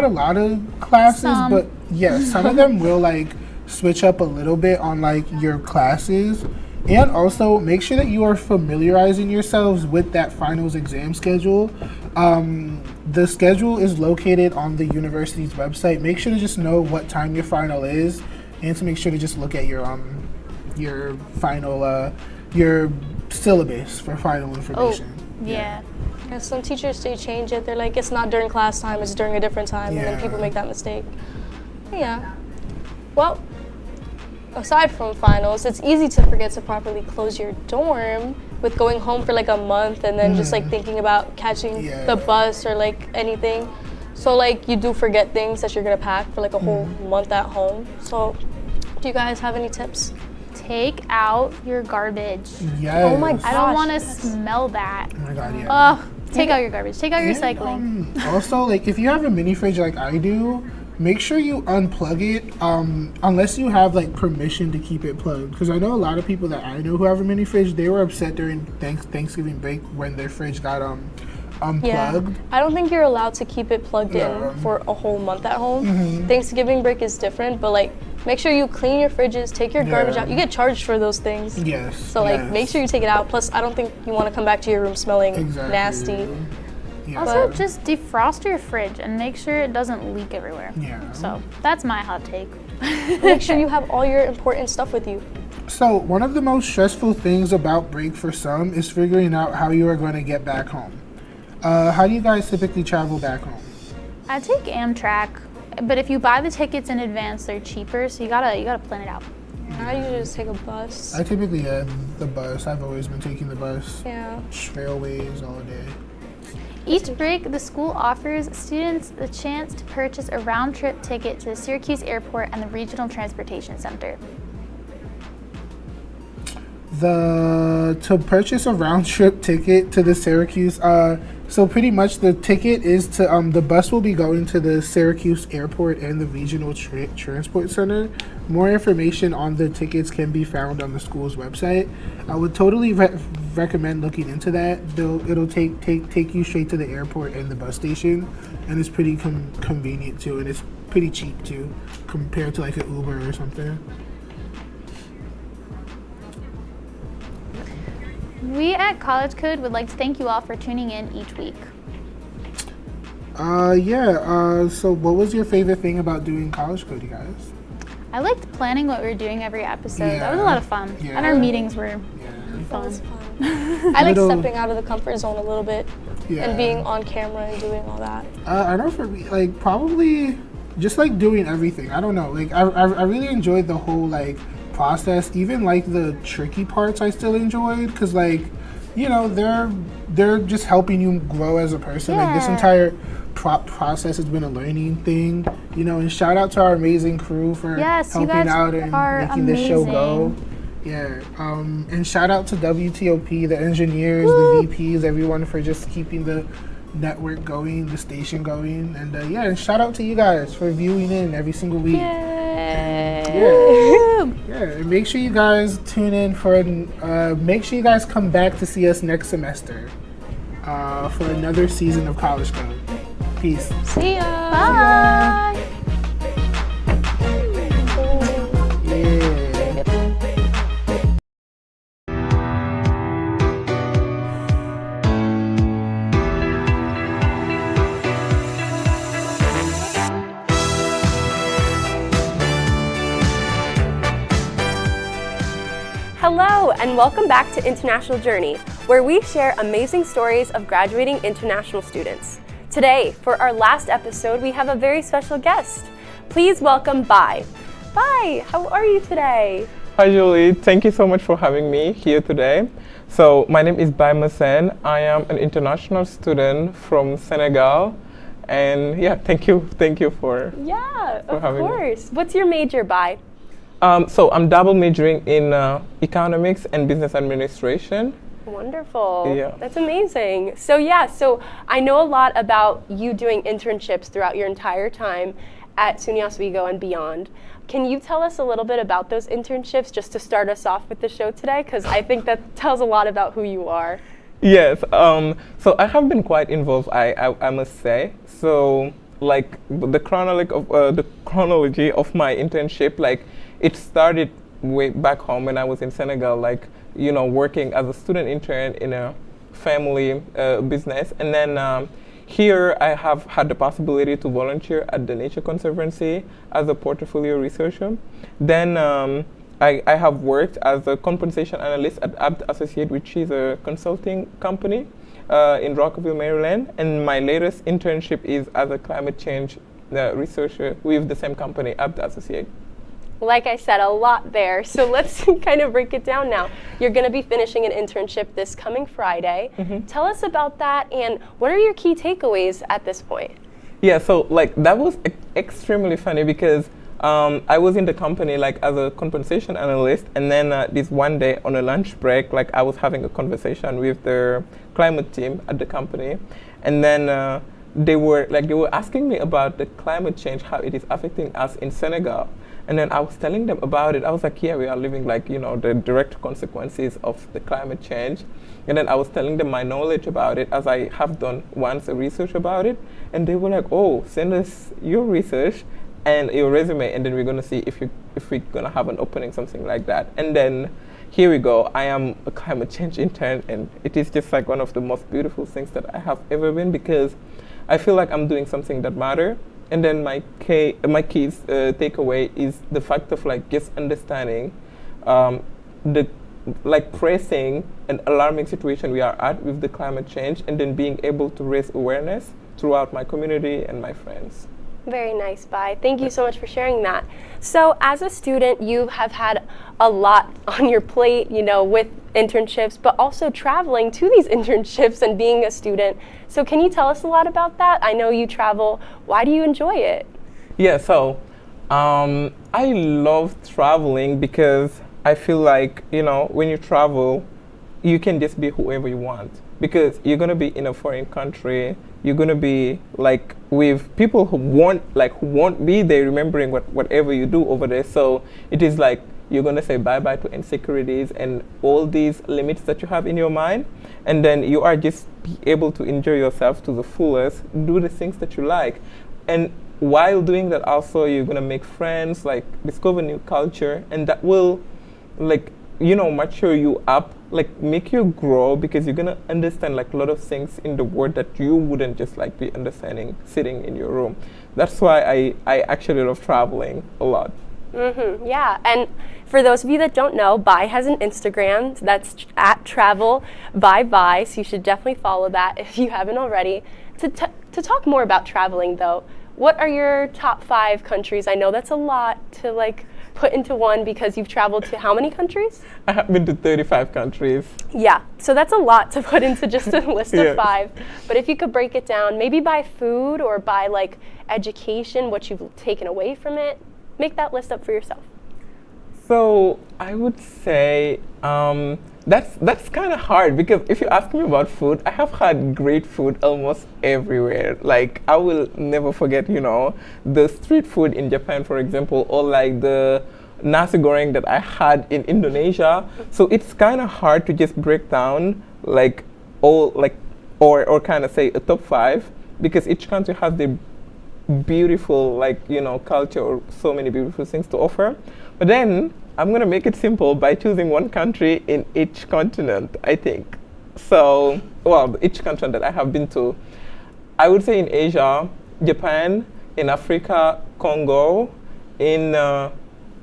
a lot of classes, Some. but yeah, some of them will like switch up a little bit on like your classes. And also make sure that you are familiarizing yourselves with that finals exam schedule. The schedule is located on the university's website. Make sure to just know what time your final is, and to make sure to just look at your final your syllabus for final information. Yeah. And some teachers, they change it. They're like, it's not during class time, it's during a different time, and then people make that mistake. Yeah. Well, aside from finals, it's easy to forget to properly close your dorm with going home for like a month and then just like thinking about catching the bus or like anything. So like you do forget things that you're gonna pack for like a whole month at home. So do you guys have any tips? Take out your garbage. Yes. Oh my gosh. I don't want to smell that. Oh my god, yeah. Take out your garbage. Take out your recycling. Also, like if you have a mini fridge like I do, make sure you unplug it unless you have like permission to keep it plugged. Because I know a lot of people that I know who have a mini fridge, they were upset during Thanksgiving break when their fridge got unplugged. Yeah. I don't think you're allowed to keep it plugged in for a whole month at home. Thanksgiving break is different, but like make sure you clean your fridges, take your garbage out. You get charged for those things. Yes. So like make sure you take it out. Plus I don't think you want to come back to your room smelling nasty. Yeah. Also, just defrost your fridge and make sure it doesn't leak everywhere. Yeah. So that's my hot take. Make sure you have all your important stuff with you. So one of the most stressful things about break for some is figuring out how you are going to get back home. How do you guys typically travel back home? I take Amtrak, but if you buy the tickets in advance, they're cheaper. So you gotta plan it out. I usually just take a bus. I typically the bus. I've always been taking the bus. Yeah. Trailways all day. Each break, the school offers students the chance to purchase a round-trip ticket to the Syracuse Airport and the Regional Transportation Center. To purchase a round-trip ticket to the Syracuse, so pretty much the ticket is to the bus will be going to the Syracuse Airport and the Regional Transport Center. More information on the tickets can be found on the school's website. I would totally recommend looking into that. It'll take you straight to the airport and the bus station, and it's pretty convenient too, and it's pretty cheap too compared to like an Uber or something. We at College Code would like to thank you all for tuning in each week. So what was your favorite thing about doing College Code, you guys? I liked planning what we were doing every episode. Yeah. That was a lot of fun. Yeah. And our meetings were That fun. was fun. I like stepping out of the comfort zone a little bit and being on camera and doing all that. I know for me, like probably just like doing everything. I don't know. Like I really enjoyed the whole like process. Even like the tricky parts I still enjoyed because like, you know, they're just helping you grow as a person. Like this entire process has been a learning thing, you know, and shout out to our amazing crew for helping out and making this show go. Yeah, and shout out to WTOP, the engineers, the VPs, everyone for just keeping the network going, the station going, and and shout out to you guys for viewing in every single week. And make sure you guys tune in for, make sure you guys come back to see us next semester for another season of College Code. Peace. See ya. Bye. and welcome back to International Journey, where we share amazing stories of graduating international students. Today, for our last episode, we have a very special guest. Please welcome Bai. Bai, how are you today? Hi Julie, thank you so much for having me here today. So my name is Bai Massen. I am an international student from Senegal. And yeah, thank you for having me. Of course. What's your major, Bai? So I'm double majoring in economics and business administration. Wonderful. Yeah. That's amazing. So I know a lot about you doing internships throughout your entire time at SUNY Oswego and beyond. Can you tell us a little bit about those internships just to start us off with the show today? Because I think that tells a lot about who you are. Yes. So I have been quite involved, I must say. So like the chronology of my internship, like it started way back home when I was in Senegal, like, you know, working as a student intern in a family business. And then here I have had the possibility to volunteer at the Nature Conservancy as a portfolio researcher. Then I have worked as a compensation analyst at Abt Associate, which is a consulting company in Rockville, Maryland. And my latest internship is as a climate change researcher with the same company, Abt Associate. Like I said, a lot there. So let's kind of break it down now. You're going to be finishing an internship this coming Friday. Mm-hmm. Tell us about that, and what are your key takeaways at this point? Yeah, so like that was extremely funny because I was in the company like as a compensation analyst, and then this one day on a lunch break, like I was having a conversation with the climate team at the company, and then they were asking me about the climate change, how it is affecting us in Senegal. And then I was telling them about it. I was like, yeah, we are living like, you know, the direct consequences of the climate change. And then I was telling them my knowledge about it, as I have done once a research about it. And they were like, oh, send us your research and your resume, and then we're going to see if we're going to have an opening, something like that. And then here we go. I am a climate change intern, and it is just like one of the most beautiful things that I have ever been, because I feel like I'm doing something that matters. And then my key takeaway is the fact of like just understanding the like pressing and alarming situation we are at with the climate change, and then being able to raise awareness throughout my community and my friends. Very nice, Bai. Thank you so much for sharing that. So as a student, you have had a lot on your plate, you know, with internships, but also traveling to these internships and being a student. So can you tell us a lot about that? I know you travel. Why do you enjoy it? Yeah, so I love traveling because I feel like, you know, when you travel, you can just be whoever you want, because you're going to be in a foreign country. You're going to be like with people who won't be there remembering whatever you do over there. So it is like you're going to say bye-bye to insecurities and all these limits that you have in your mind. And then you are just be able to enjoy yourself to the fullest, do the things that you like. And while doing that also, you're going to make friends, like discover new culture, and that will like, you know, mature you up, like make you grow, because you're gonna understand like a lot of things in the world that you wouldn't just like be understanding sitting in your room. That's why I actually love traveling a lot. Mm-hmm, yeah, and for those of you that don't know, Bai has an Instagram that's at travel by Bai, so you should definitely follow that if you haven't already. To talk more about traveling though, what are your top 5 countries? I know that's a lot to like put into one, because you've traveled to how many countries? I have been to 35 countries. Yeah, so that's a lot to put into just a list of 5. But if you could break it down, maybe by food or by like education, what you've taken away from it, make that list up for yourself. So I would say that's kind of hard, because if you ask me about food, I have had great food almost everywhere. Like I will never forget, you know, the street food in Japan, for example, or like the nasi goreng that I had in Indonesia. So it's kind of hard to just break down like all like or kind of say a top 5, because each country has the beautiful like, you know, culture or so many beautiful things to offer. But then I'm going to make it simple by choosing one country in each continent, I think. So, well, each continent that I have been to, I would say in Asia, Japan, in Africa, Congo, in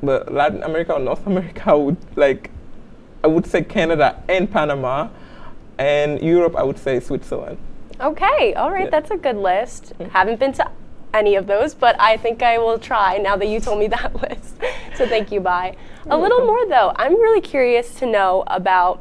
Latin America or North America, I would like I would say Canada and Panama. And Europe, I would say Switzerland. Okay, all right, that's a good list. Haven't been to any of those, but I think I will try now that you told me that list. So thank you, Bai. A little more though, I'm really curious to know about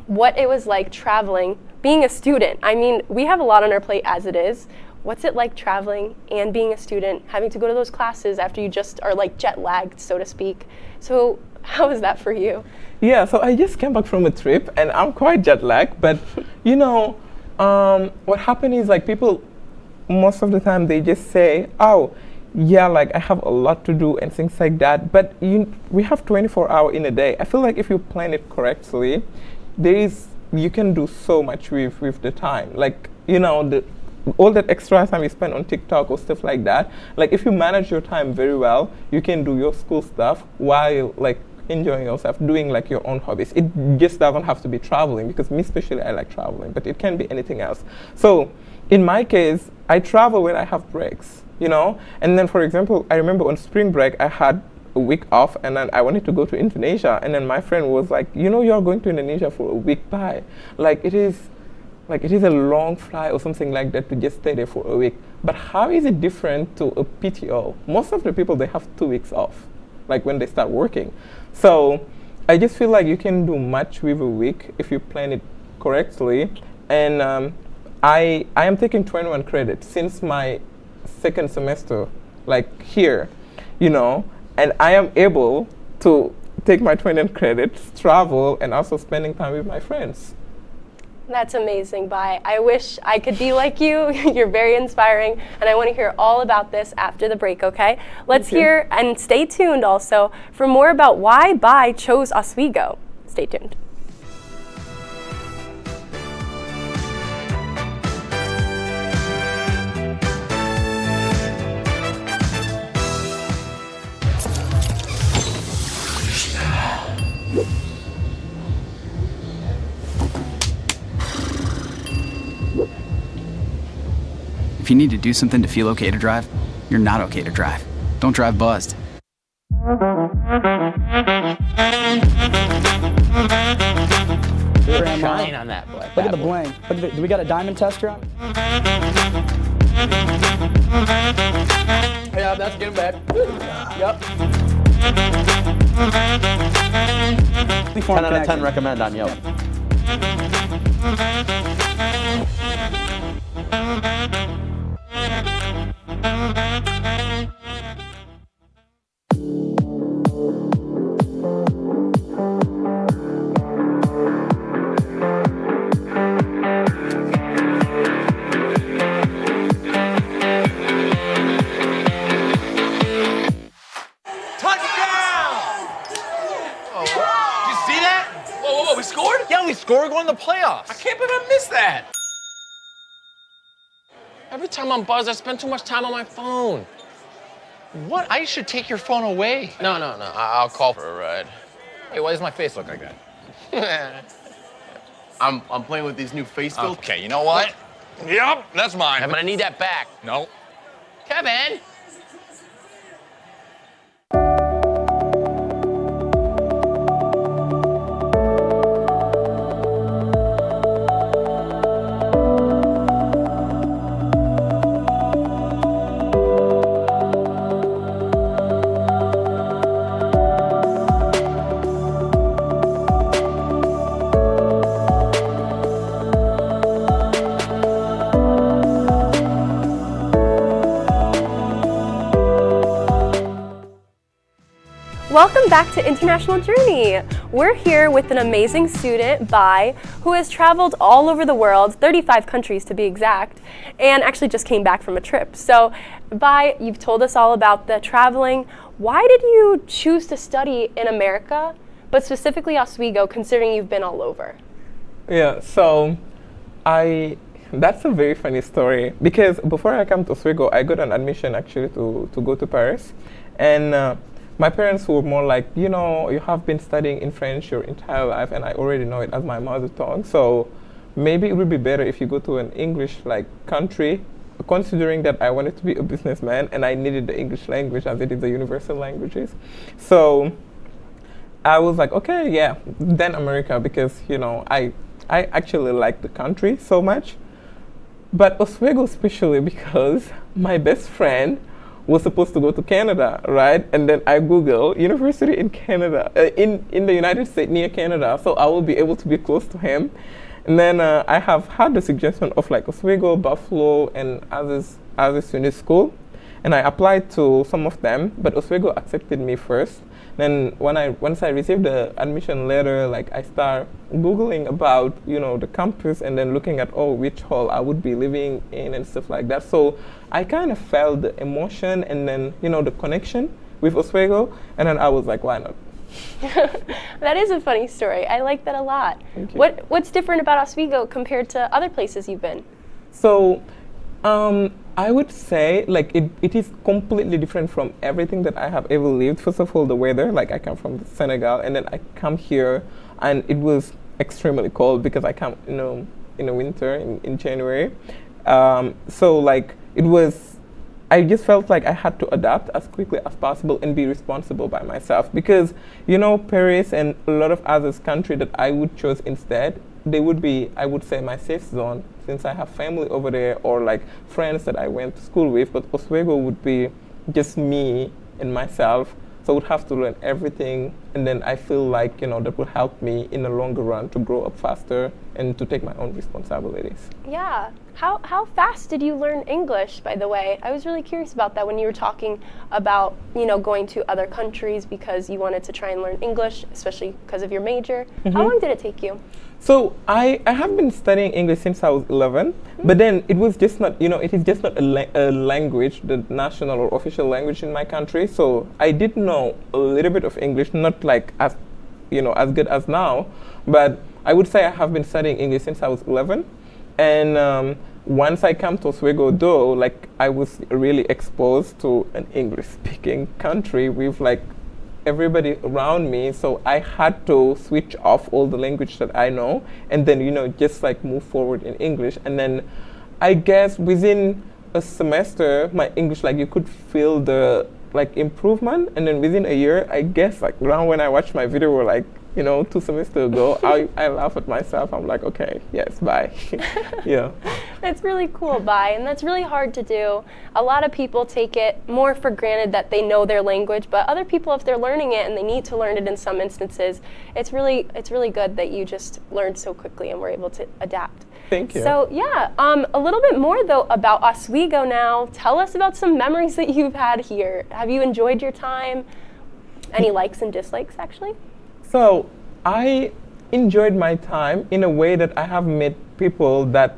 what it was like traveling, being a student. I mean, we have a lot on our plate as it is. What's it like traveling and being a student, having to go to those classes after you just are like jet lagged, so to speak? So how is that for you? Yeah, so I just came back from a trip and I'm quite jet lagged, but you know, what happened is like people, most of the time they just say, oh, yeah, like I have a lot to do and things like that, but we have 24 hours in a day. I feel like if you plan it correctly, you can do so much with the time. Like, you know, all that extra time you spend on TikTok or stuff like that, like if you manage your time very well, you can do your school stuff while like enjoying yourself, doing like your own hobbies. It just doesn't have to be traveling, because me especially, I like traveling, but it can be anything else. So in my case, I travel when I have breaks, you know? And then for example, I remember on spring break, I had a week off and then I wanted to go to Indonesia. And then my friend was like, you know, you're going to Indonesia for a week, bye. Like it is a long flight or something like that to just stay there for a week. But how is it different to a PTO? Most of the people, they have 2 weeks off, like when they start working. So I just feel like you can do much with a week if you plan it correctly. And I am taking 21 credits since my second semester, like here, you know, and I am able to take my 21 credits, travel, and also spending time with my friends. That's amazing, Bai. I wish I could be like you. You're very inspiring, and I want to hear all about this after the break, okay? Let's hear, and stay tuned also, for more about why Bai chose Oswego. Stay tuned. If you need to do something to feel okay to drive, you're not okay to drive. Don't drive buzzed. Shine on that boy. Look at the bling. Look at do we got a diamond tester on? Yeah, that's getting bad. Yep. 10 out of 10 recommend on Yelp. We're going to the playoffs. I can't believe I missed that. Every time I'm buzzed, I spend too much time on my phone. What? I should take your phone away. No. I'll call for a ride. Hey, why does my face look like that? I'm playing with these new face filters. Okay, you know what? Yep, that's mine. I'm gonna need that back. No. Kevin! Welcome back to International Journey. We're here with an amazing student, Bai, who has traveled all over the world, 35 countries to be exact, and actually just came back from a trip. So, Bai, you've told us all about the traveling. Why did you choose to study in America, but specifically Oswego, considering you've been all over? Yeah, so that's a very funny story, because before I came to Oswego, I got an admission actually to go to Paris. And my parents were more like, you know, you have been studying in French your entire life, and I already know it as my mother tongue. So maybe it would be better if you go to an English country, considering that I wanted to be a businessman and I needed the English language as it is the universal languages. So I was like, okay, yeah, then America, because, you know, I actually like the country so much. But Oswego especially because my best friend was supposed to go to Canada, right? And then I Googled university in Canada, in the United States near Canada, so I will be able to be close to him. And then I have had the suggestion of like Oswego, Buffalo, and others SUNY school. And I applied to some of them, but Oswego accepted me first. Then once I received the admission letter, like I start Googling about, you know, the campus and then looking at, oh, which hall I would be living in and stuff like that. So I kind of felt the emotion and then, you know, the connection with Oswego. And then I was like, why not? That is a funny story. I like that a lot. Thank you. What's different about Oswego compared to other places you've been? So I would say like it is completely different from everything that I have ever lived. First of all, the weather, like I come from Senegal and then I come here and it was extremely cold because I come, you know, in the winter in January. So like it was, I just felt like I had to adapt as quickly as possible and be responsible by myself because, you know, Paris and a lot of other countries that I would choose instead, they would be, I would say, my safe zone since I have family over there or like friends that I went to school with, but Oswego would be just me and myself. So I would have to learn everything, and then I feel like, you know, that would help me in the longer run to grow up faster and to take my own responsibilities. Yeah. How fast did you learn English, by the way? I was really curious about that when you were talking about, you know, going to other countries because you wanted to try and learn English, especially because of your major. How long did it take you? So I have been studying English since I was 11, but then it was just not, you know, it is just not a language, the national or official language in my country. So I did know a little bit of English, not like as, you know, as good as now, but I would say I have been studying English since I was 11. And once I came to Oswego, though, like I was really exposed to an English-speaking country with like everybody around me, so I had to switch off all the language that I know and then, you know, just like move forward in English. And then I guess within a semester, my English, like you could feel the like improvement. And then within a year, I guess like around when I watched my video, like, you know, 2 semesters ago, I laugh at myself. I'm like, okay, yes, bye. Yeah. That's really cool, bye, and that's really hard to do. A lot of people take it more for granted that they know their language, but other people, if they're learning it and they need to learn it in some instances, it's really good that you just learned so quickly and were able to adapt. Thank you. So yeah, a little bit more though about Oswego now. Tell us about some memories that you've had here. Have you enjoyed your time? Any likes and dislikes, actually? So I enjoyed my time in a way that I have met people that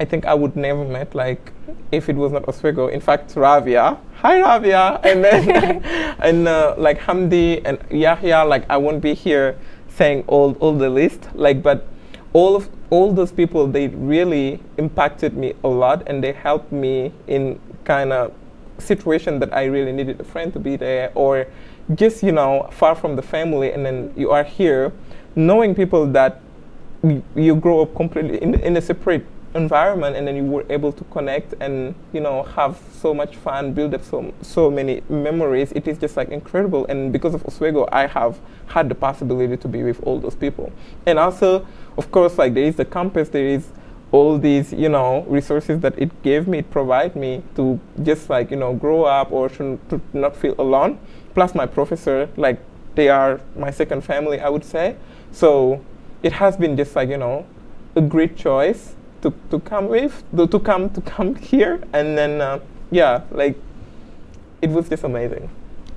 I think I would never met, like if it was not Oswego. In fact, Ravia, hi Ravia, and then and like Hamdi and Yahya, like I won't be here saying all the list, like, but all those people, they really impacted me a lot and they helped me in kind of situation that I really needed a friend to be there, or just, you know, far from the family, and then you are here knowing people that you grow up completely in a separate environment, and then you were able to connect and, you know, have so much fun, build up so many memories. It is just like incredible. And because of Oswego, I have had the possibility to be with all those people. And also, of course, like there is the campus, there is all these, you know, resources that it gave me, it provide me to just like, you know, grow up or to not feel alone. Plus my professor, like they are my second family, I would say. So it has been just like, you know, a great choice to come with, to come here. And then, yeah, like it was just amazing.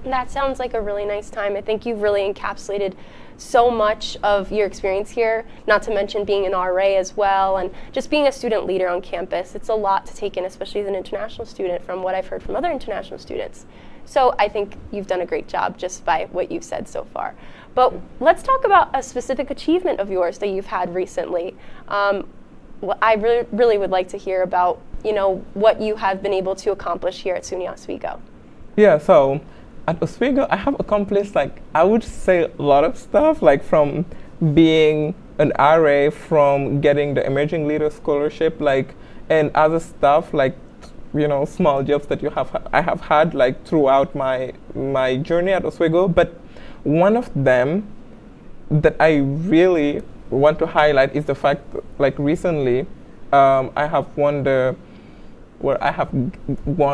That sounds like a really nice time. I think you've really encapsulated so much of your experience here, not to mention being an RA as well, and just being a student leader on campus. It's a lot to take in, especially as an international student, from what I've heard from other international students. So I think you've done a great job just by what you've said so far. But let's talk about a specific achievement of yours that you've had recently. I really would like to hear about, you know, what you have been able to accomplish here at SUNY Oswego. Yeah, so at Oswego, I have accomplished, like, I would say a lot of stuff, like from being an RA, from getting the Emerging Leader Scholarship, like, and other stuff, like, you know, small jobs that I have had, like, throughout my journey at Oswego. But one of them that I really want to highlight is the fact, like recently, I have won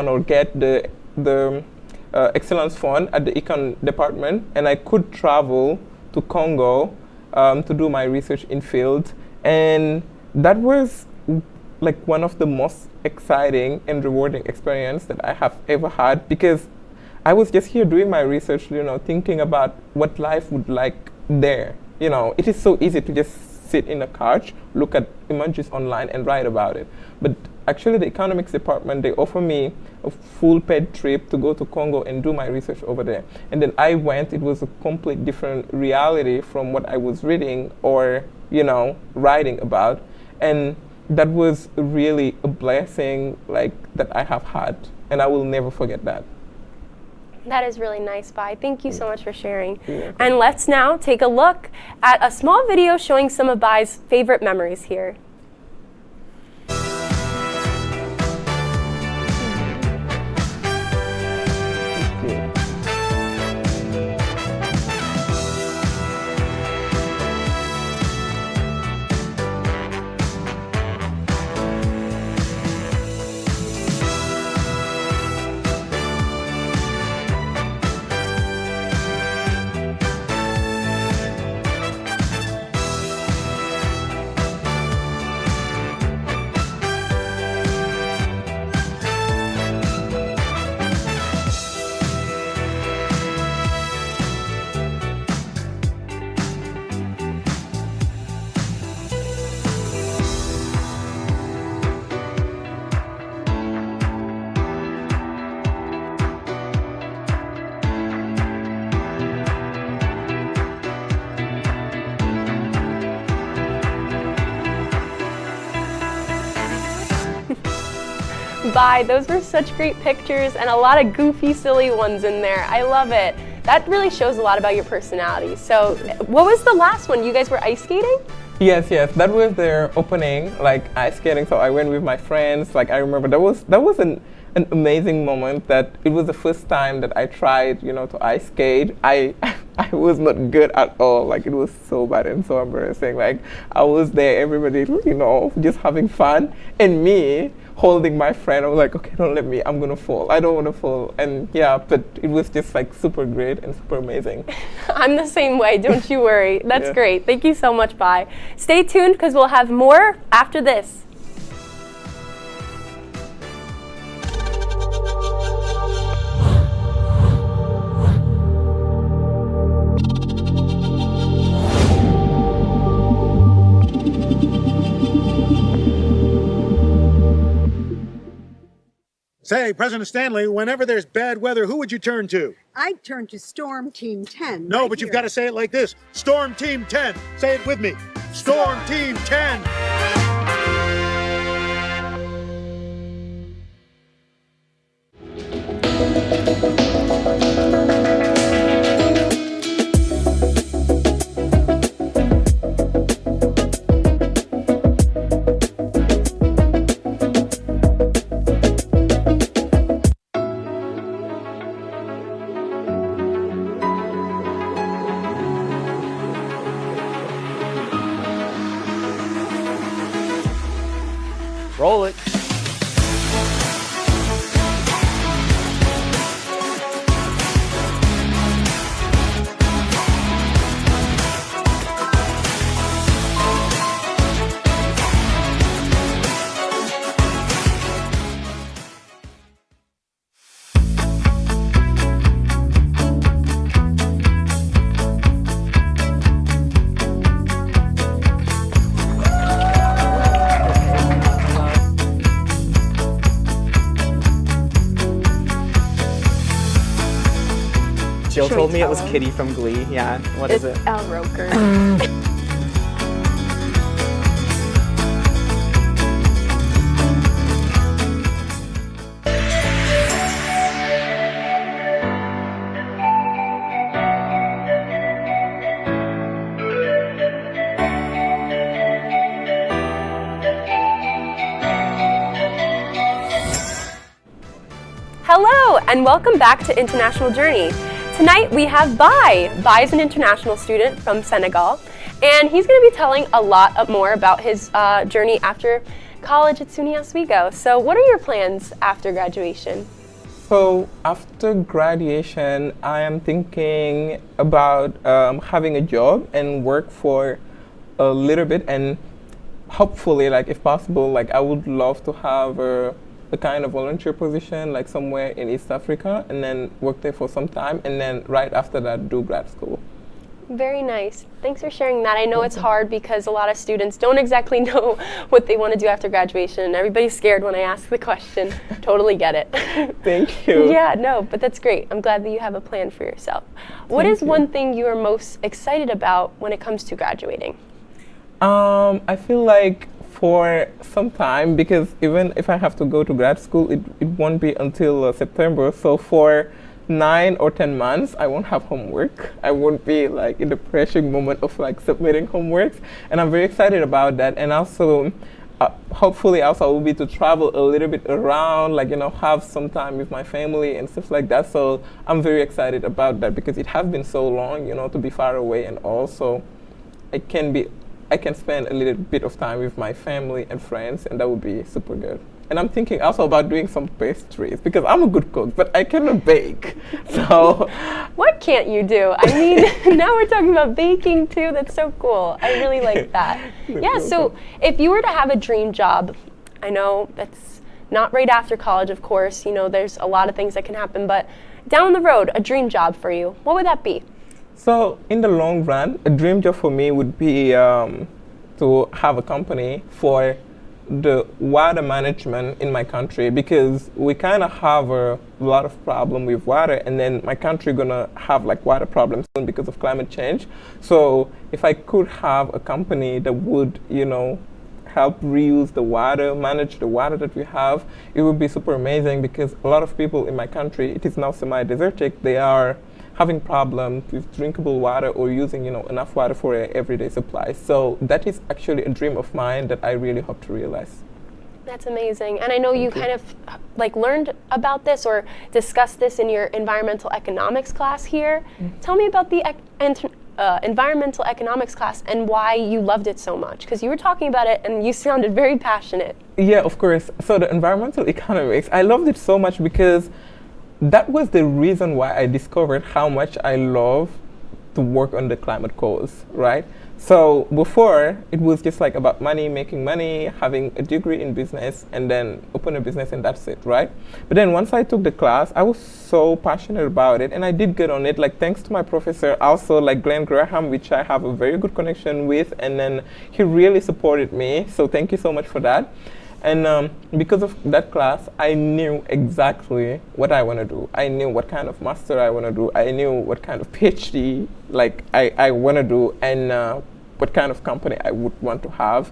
or get the Excellence Fund at the Econ Department, and I could travel to Congo to do my research in field, and that was like one of the most exciting and rewarding experience that I have ever had, because I was just here doing my research, thinking about what life would like there. It is so easy to just sit in a couch, look at images online and write about it. But actually the economics department, they offer me a full paid trip to go to Congo and do my research over there. And then I went, it was a complete different reality from what I was reading or, writing about. And that was really a blessing that I have had, and I will never forget that. That is really nice, Bai. Thank you so much for sharing. Yeah. And let's now take a look at a small video showing some of Bai's favorite memories here. Bai, those were such great pictures and a lot of goofy, silly ones in there. I love it. That really shows a lot about your personality. So, what was the last one? You guys were ice skating? Yes, that was their opening, ice skating. So I went with my friends. I remember that was an amazing moment. That it was the first time that I tried, to ice skate. I was not good at all. It was so bad and so embarrassing. I was there, everybody, just having fun, and me holding my friend. I was like, okay, don't let me. I'm gonna fall. I don't want to fall. And yeah, but it was just super great and super amazing. I'm the same way. Don't you worry. That's great. Thank you so much, Bai. Stay tuned because we'll have more after this. Say, President Stanley, whenever there's bad weather, who would you turn to? I'd turn to Storm Team 10. No, right but you've here. got to say it like this. Storm Team 10. Say it with me. Storm Team 10. Roll it. Jill told me it was Kitty from Glee. Yeah, what is it? Al Roker. Hello, and welcome back to International Journey. Tonight we have Bai. Bai is an international student from Senegal, and he's going to be telling a lot more about his journey after college at SUNY Oswego. So what are your plans after graduation? So after graduation, I am thinking about having a job and work for a little bit, and hopefully, like if possible, like I would love to have a kind of volunteer position, like somewhere in East Africa, and then work there for some time, and then right after that, do grad school. Very nice. Thanks for sharing that. I know it's hard because a lot of students don't exactly know what they want to do after graduation, and everybody's scared when I ask the question. Totally get it. Thank you. Yeah, no, but that's great. I'm glad that you have a plan for yourself. What is one thing you are most excited about when it comes to graduating? I feel like for some time, because even if I have to go to grad school, it won't be until September. So for 9 or 10 months, I won't have homework. I won't be like in the pressuring moment of like submitting homeworks, and I'm very excited about that. And also, hopefully, also I will be to travel a little bit around, like have some time with my family and stuff like that. So I'm very excited about that because it has been so long, to be far away, and also I can spend a little bit of time with my family and friends, and that would be super good. And I'm thinking also about doing some pastries because I'm a good cook, but I cannot bake. So what can't you do? I mean, now we're talking about baking too. That's so cool. I really like that. Yeah, so if you were to have a dream job, I know that's not right after college, of course. There's a lot of things that can happen, but down the road, a dream job for you, what would that be? So in the long run, a dream job for me would be to have a company for the water management in my country, because we kind of have a lot of problem with water, and then my country gonna have like water problems soon because of climate change. So if I could have a company that would, help reuse the water, manage the water that we have, it would be super amazing, because a lot of people in my country, it is now semi-desertic, they are having problems with drinkable water or using enough water for their everyday supplies. So that is actually a dream of mine that I really hope to realize. That's amazing. And I know you kind of learned about this or discussed this in your environmental economics class here. Tell me about the environmental economics class and why you loved it so much, because you were talking about it and you sounded very passionate. Yeah, of course. So the environmental economics, I loved it so much because that was the reason why I discovered how much I love to work on the climate cause, right? So before, it was just like about money, making money, having a degree in business, and then open a business, and that's it, right? But then once I took the class, I was so passionate about it, and I did good on it, like thanks to my professor, also like Glenn Graham, which I have a very good connection with, and then he really supported me, so thank you so much for that. And because of that class, I knew exactly what I want to do. I knew what kind of master I want to do. I knew what kind of PhD I want to do, and what kind of company I would want to have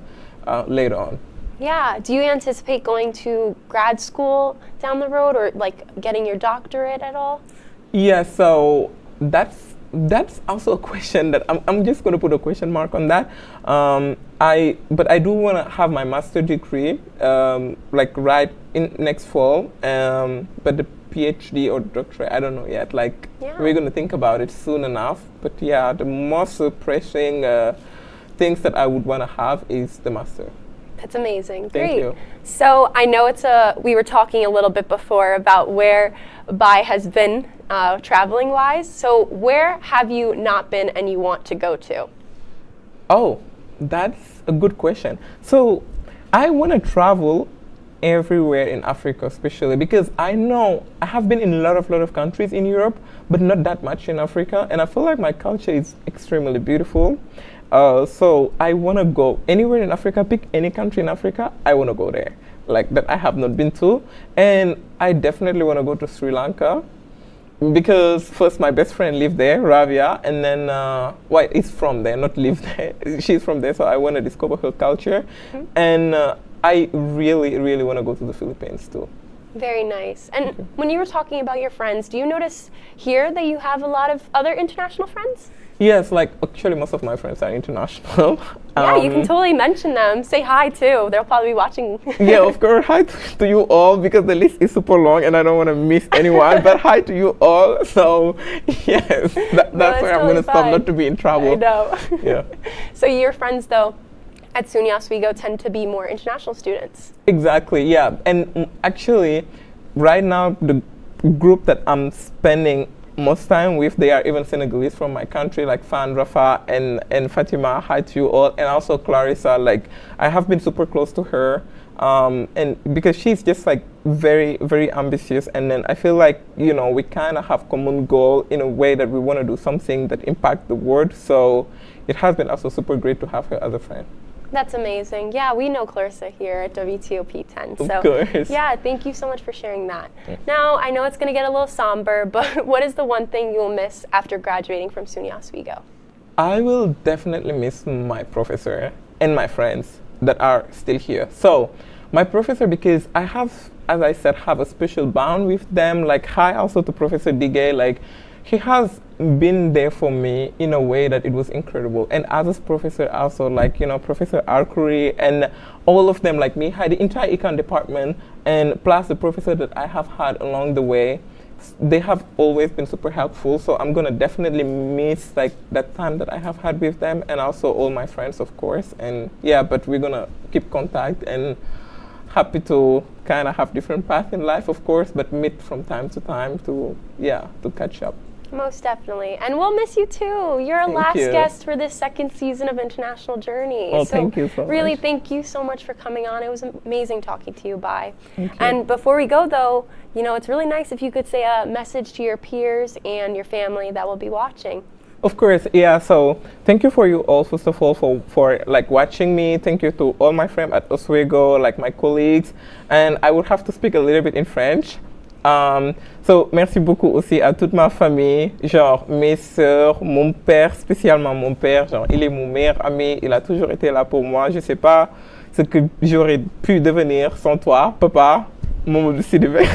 later on. Yeah. Do you anticipate going to grad school down the road, or getting your doctorate at all? Yeah. So that's also a question that I'm just going to put a question mark on that. But I do want to have my master degree right in next fall. But the PhD or doctorate, I don't know yet. We're going to think about it soon enough. But yeah, the most pressing things that I would want to have is the master. That's amazing. Thank Great. you. So I know we were talking a little bit before about where Bai has been traveling wise. So where have you not been and you want to go to? Oh, that's a good question. So I want to travel everywhere in Africa, especially because I know I have been in a lot of countries in Europe, but not that much in Africa. And I feel like my culture is extremely beautiful. So I want to go anywhere in Africa, pick any country in Africa, I want to go there, that I have not been to. And I definitely want to go to Sri Lanka, because first my best friend lived there, Ravia, and then, is from there, not lived there. She's from there, so I want to discover her culture. And I really, really want to go to the Philippines too. Very nice. And when you were talking about your friends, do you notice here that you have a lot of other international friends? Yes, like actually most of my friends are international. Yeah, you can totally mention them. Say hi too. They'll probably be watching. Yeah, of course. Hi to you all because the list is super long and I don't want to miss anyone. But hi to you all. So yes, that's where I'm going to stop not to be in trouble. I know. Yeah. So your friends though at SUNY Oswego tend to be more international students. Exactly. Yeah, and actually, right now the group that I'm spending most time with, they are even Senegalese from my country, like Fan, Rafa, and Fatima. Hi to you all, and also Clarissa. Like I have been super close to her, and because she's just like very, very ambitious, and then I feel like we kind of have common goal in a way that we want to do something that impact the world. So it has been also super great to have her as a friend. That's amazing. Yeah, we know Clarissa here at WTOP-10. Of course. Yeah, thank you so much for sharing that. Now, I know it's going to get a little somber, but what is the one thing you'll miss after graduating from SUNY Oswego? I will definitely miss my professor and my friends that are still here. So, my professor, because I have, as I said, have a special bond with them. Like, hi also to Professor Digay. Like, he has been there for me in a way that it was incredible. And as a professor also, like, Professor Arcuri and all of them, like me, had the entire econ department, and plus the professor that I have had along the way, they have always been super helpful. So I'm gonna definitely miss like that time that I have had with them, and also all my friends, of course. And yeah, but we're gonna keep contact, and happy to kind of have different paths in life, of course, but meet from time to time to catch up. Most definitely. And we'll miss you too. You're our last guest for this second season of International Journey. Oh, thank you so much. Really, thank you so much for coming on. It was amazing talking to you. Bye. Thank you. And before we go though, it's really nice if you could say a message to your peers and your family that will be watching. Of course, yeah. So thank you for you all, first of all, for like watching me. Thank you to all my friends at Oswego, like my colleagues. And I would have to speak a little bit in French. So merci beaucoup aussi à toute ma famille, genre mes sœurs, mon père, spécialement mon père, genre il est mon meilleur ami, il a toujours été là pour moi. Je sais pas ce que j'aurais pu devenir sans toi, papa, Mamadou Sidibé.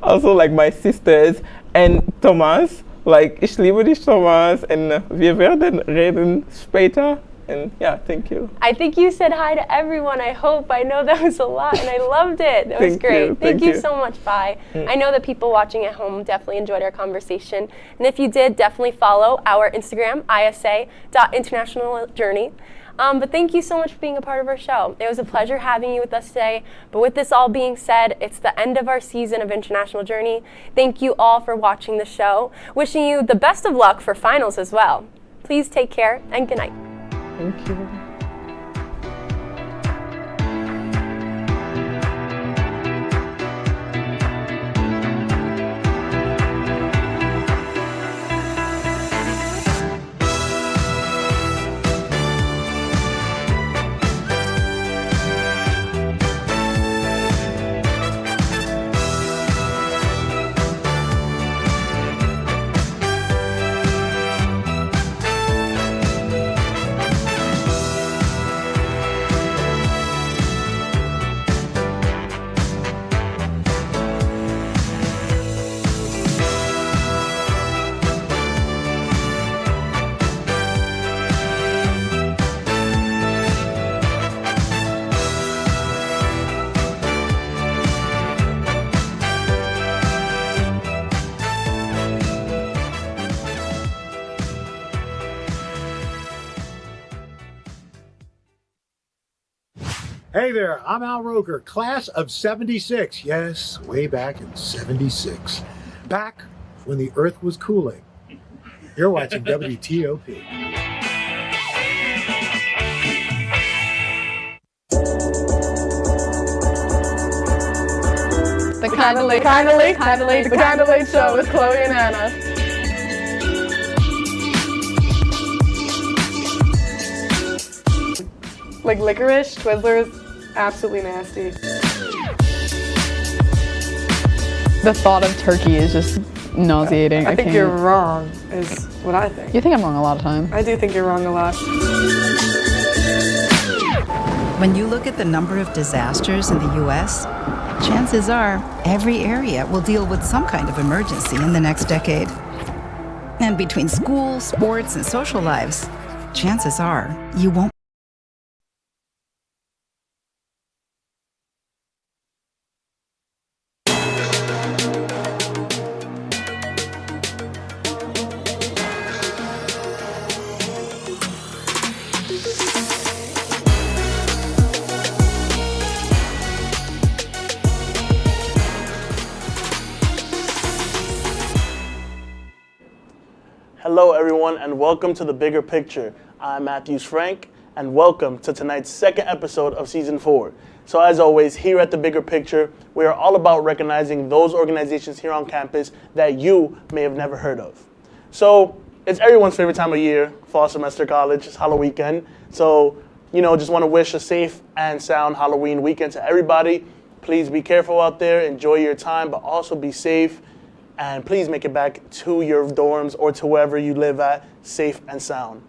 Also like my sisters and Thomas, like ich liebe dich Thomas, and wir werden reden später. And yeah, thank you. I think you said hi to everyone. I hope. I know that was a lot, and I loved it. That was great. Thank you so much, Bye. I know that people watching at home definitely enjoyed our conversation. And if you did, definitely follow our Instagram, isa.internationaljourney. But thank you so much for being a part of our show. It was a pleasure having you with us today. But with this all being said, it's the end of our season of International Journey. Thank you all for watching the show. Wishing you the best of luck for finals as well. Please take care and good night. Thank you. Hey there, I'm Al Roker, class of 76. Yes, way back in 76. Back when the earth was cooling. You're watching WTOP. The Kinda Late Show with Chloe and Anna. Like licorice, Twizzlers, absolutely nasty. The thought of turkey is just nauseating. I think you're wrong, is what I think. You think I'm wrong a lot of time. I do think you're wrong a lot. When you look at the number of disasters in the U.S., chances are every area will deal with some kind of emergency in the next decade. And between school, sports, and social lives, chances are you won't. Hello everyone and welcome to The Bigger Picture. I'm Matthews Frank and welcome to tonight's second episode of Season 4. So as always, here at The Bigger Picture, we are all about recognizing those organizations here on campus that you may have never heard of. So it's everyone's favorite time of year, fall semester college, it's Halloween weekend. So, just want to wish a safe and sound Halloween weekend to everybody. Please be careful out there, enjoy your time, but also be safe. And please make it back to your dorms or to wherever you live at, safe and sound.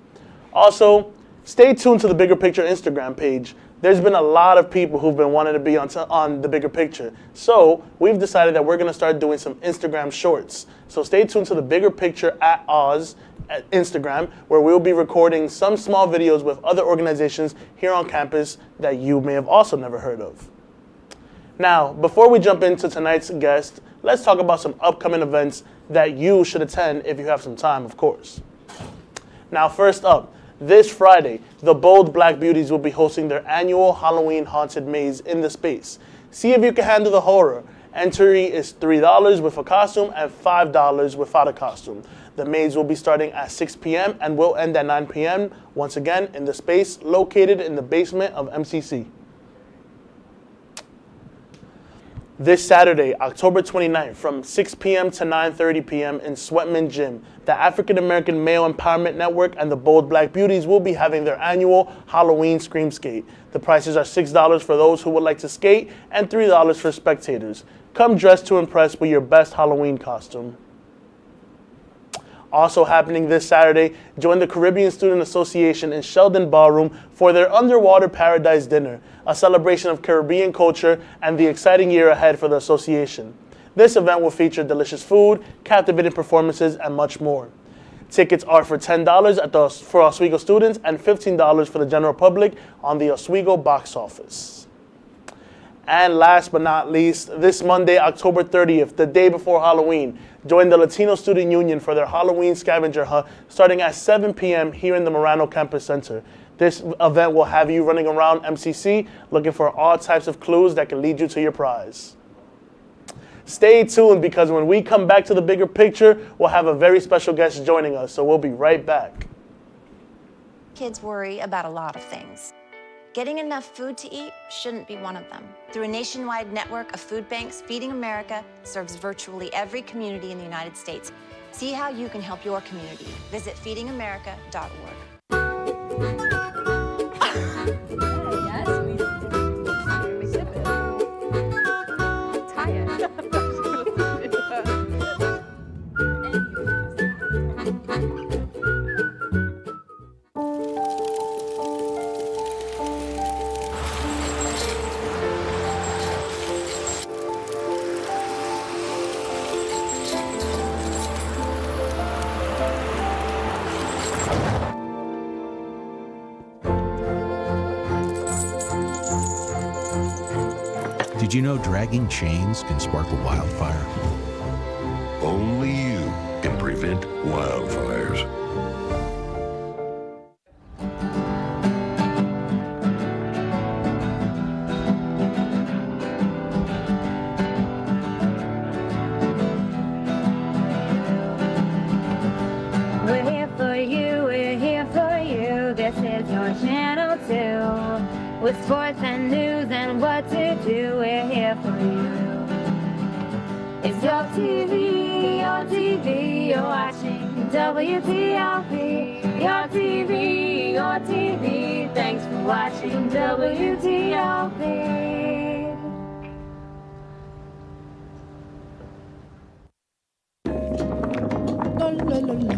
Also, stay tuned to the Bigger Picture Instagram page. There's been a lot of people who've been wanting to be on the Bigger Picture. So we've decided that we're going to start doing some Instagram shorts. So stay tuned to the Bigger Picture at Oz at Instagram, where we'll be recording some small videos with other organizations here on campus that you may have also never heard of. Now, before we jump into tonight's guest, let's talk about some upcoming events that you should attend if you have some time, of course. Now, first up, this Friday, the Bold Black Beauties will be hosting their annual Halloween Haunted Maze in the space. See if you can handle the horror. Entry is $3 with a costume and $5 without a costume. The maze will be starting at 6 p.m. and will end at 9 p.m., once again in the space located in the basement of MCC. This Saturday, October 29th, from 6 p.m. to 9:30 p.m. in Sweatman Gym, the African American Male Empowerment Network and the Bold Black Beauties will be having their annual Halloween Scream Skate. The prices are $6 for those who would like to skate and $3 for spectators. Come dressed to impress with your best Halloween costume. Also happening this Saturday, join the Caribbean Student Association in Sheldon Ballroom for their Underwater Paradise Dinner, a celebration of Caribbean culture and the exciting year ahead for the association. This event will feature delicious food, captivating performances, and much more. Tickets are for $10 for Oswego students and $15 for the general public on the Oswego box office. And last but not least, this Monday, October 30th, the day before Halloween, join the Latino Student Union for their Halloween scavenger hunt starting at 7 p.m. here in the Marano Campus Center. This event will have you running around MCC looking for all types of clues that can lead you to your prize. Stay tuned because when we come back to the Bigger Picture, we'll have a very special guest joining us, so we'll be right back. Kids worry about a lot of things. Getting enough food to eat shouldn't be one of them. Through a nationwide network of food banks, Feeding America serves virtually every community in the United States. See how you can help your community. Visit feedingamerica.org. Did you know dragging chains can spark a wildfire? Only you can prevent wildfires. We're here for you, we're here for you. This is your channel 2. With sports and news and what to do, we're here for you. It's your TV, you're watching WTOP. Your TV, thanks for watching WTOP. La la la la.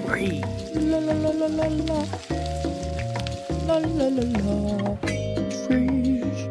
Free. La la la la la la. La la la la. Freeze.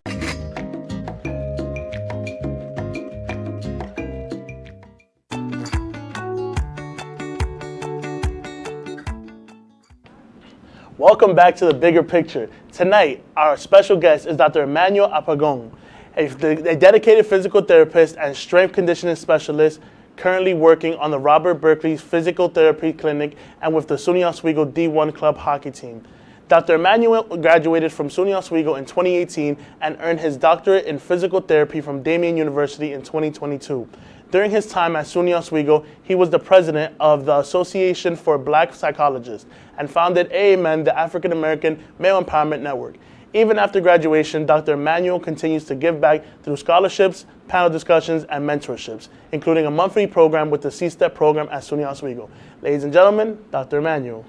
Welcome back to the bigger picture. Tonight, our special guest is Dr. Emmanuel Apagon, a dedicated physical therapist and strength conditioning specialist currently working on the Robert Berkeley's Physical Therapy Clinic and with the SUNY Oswego D1 Club hockey team. Dr. Emmanuel graduated from SUNY Oswego in 2018 and earned his doctorate in physical therapy from Damien University in 2022. During his time at SUNY Oswego, he was the president of the Association for Black Psychologists and founded AAMN, the African American Male Empowerment Network. Even after graduation, Dr. Emmanuel continues to give back through scholarships, panel discussions, and mentorships, including a monthly program with the C-STEP program at SUNY Oswego. Ladies and gentlemen, Dr. Emmanuel.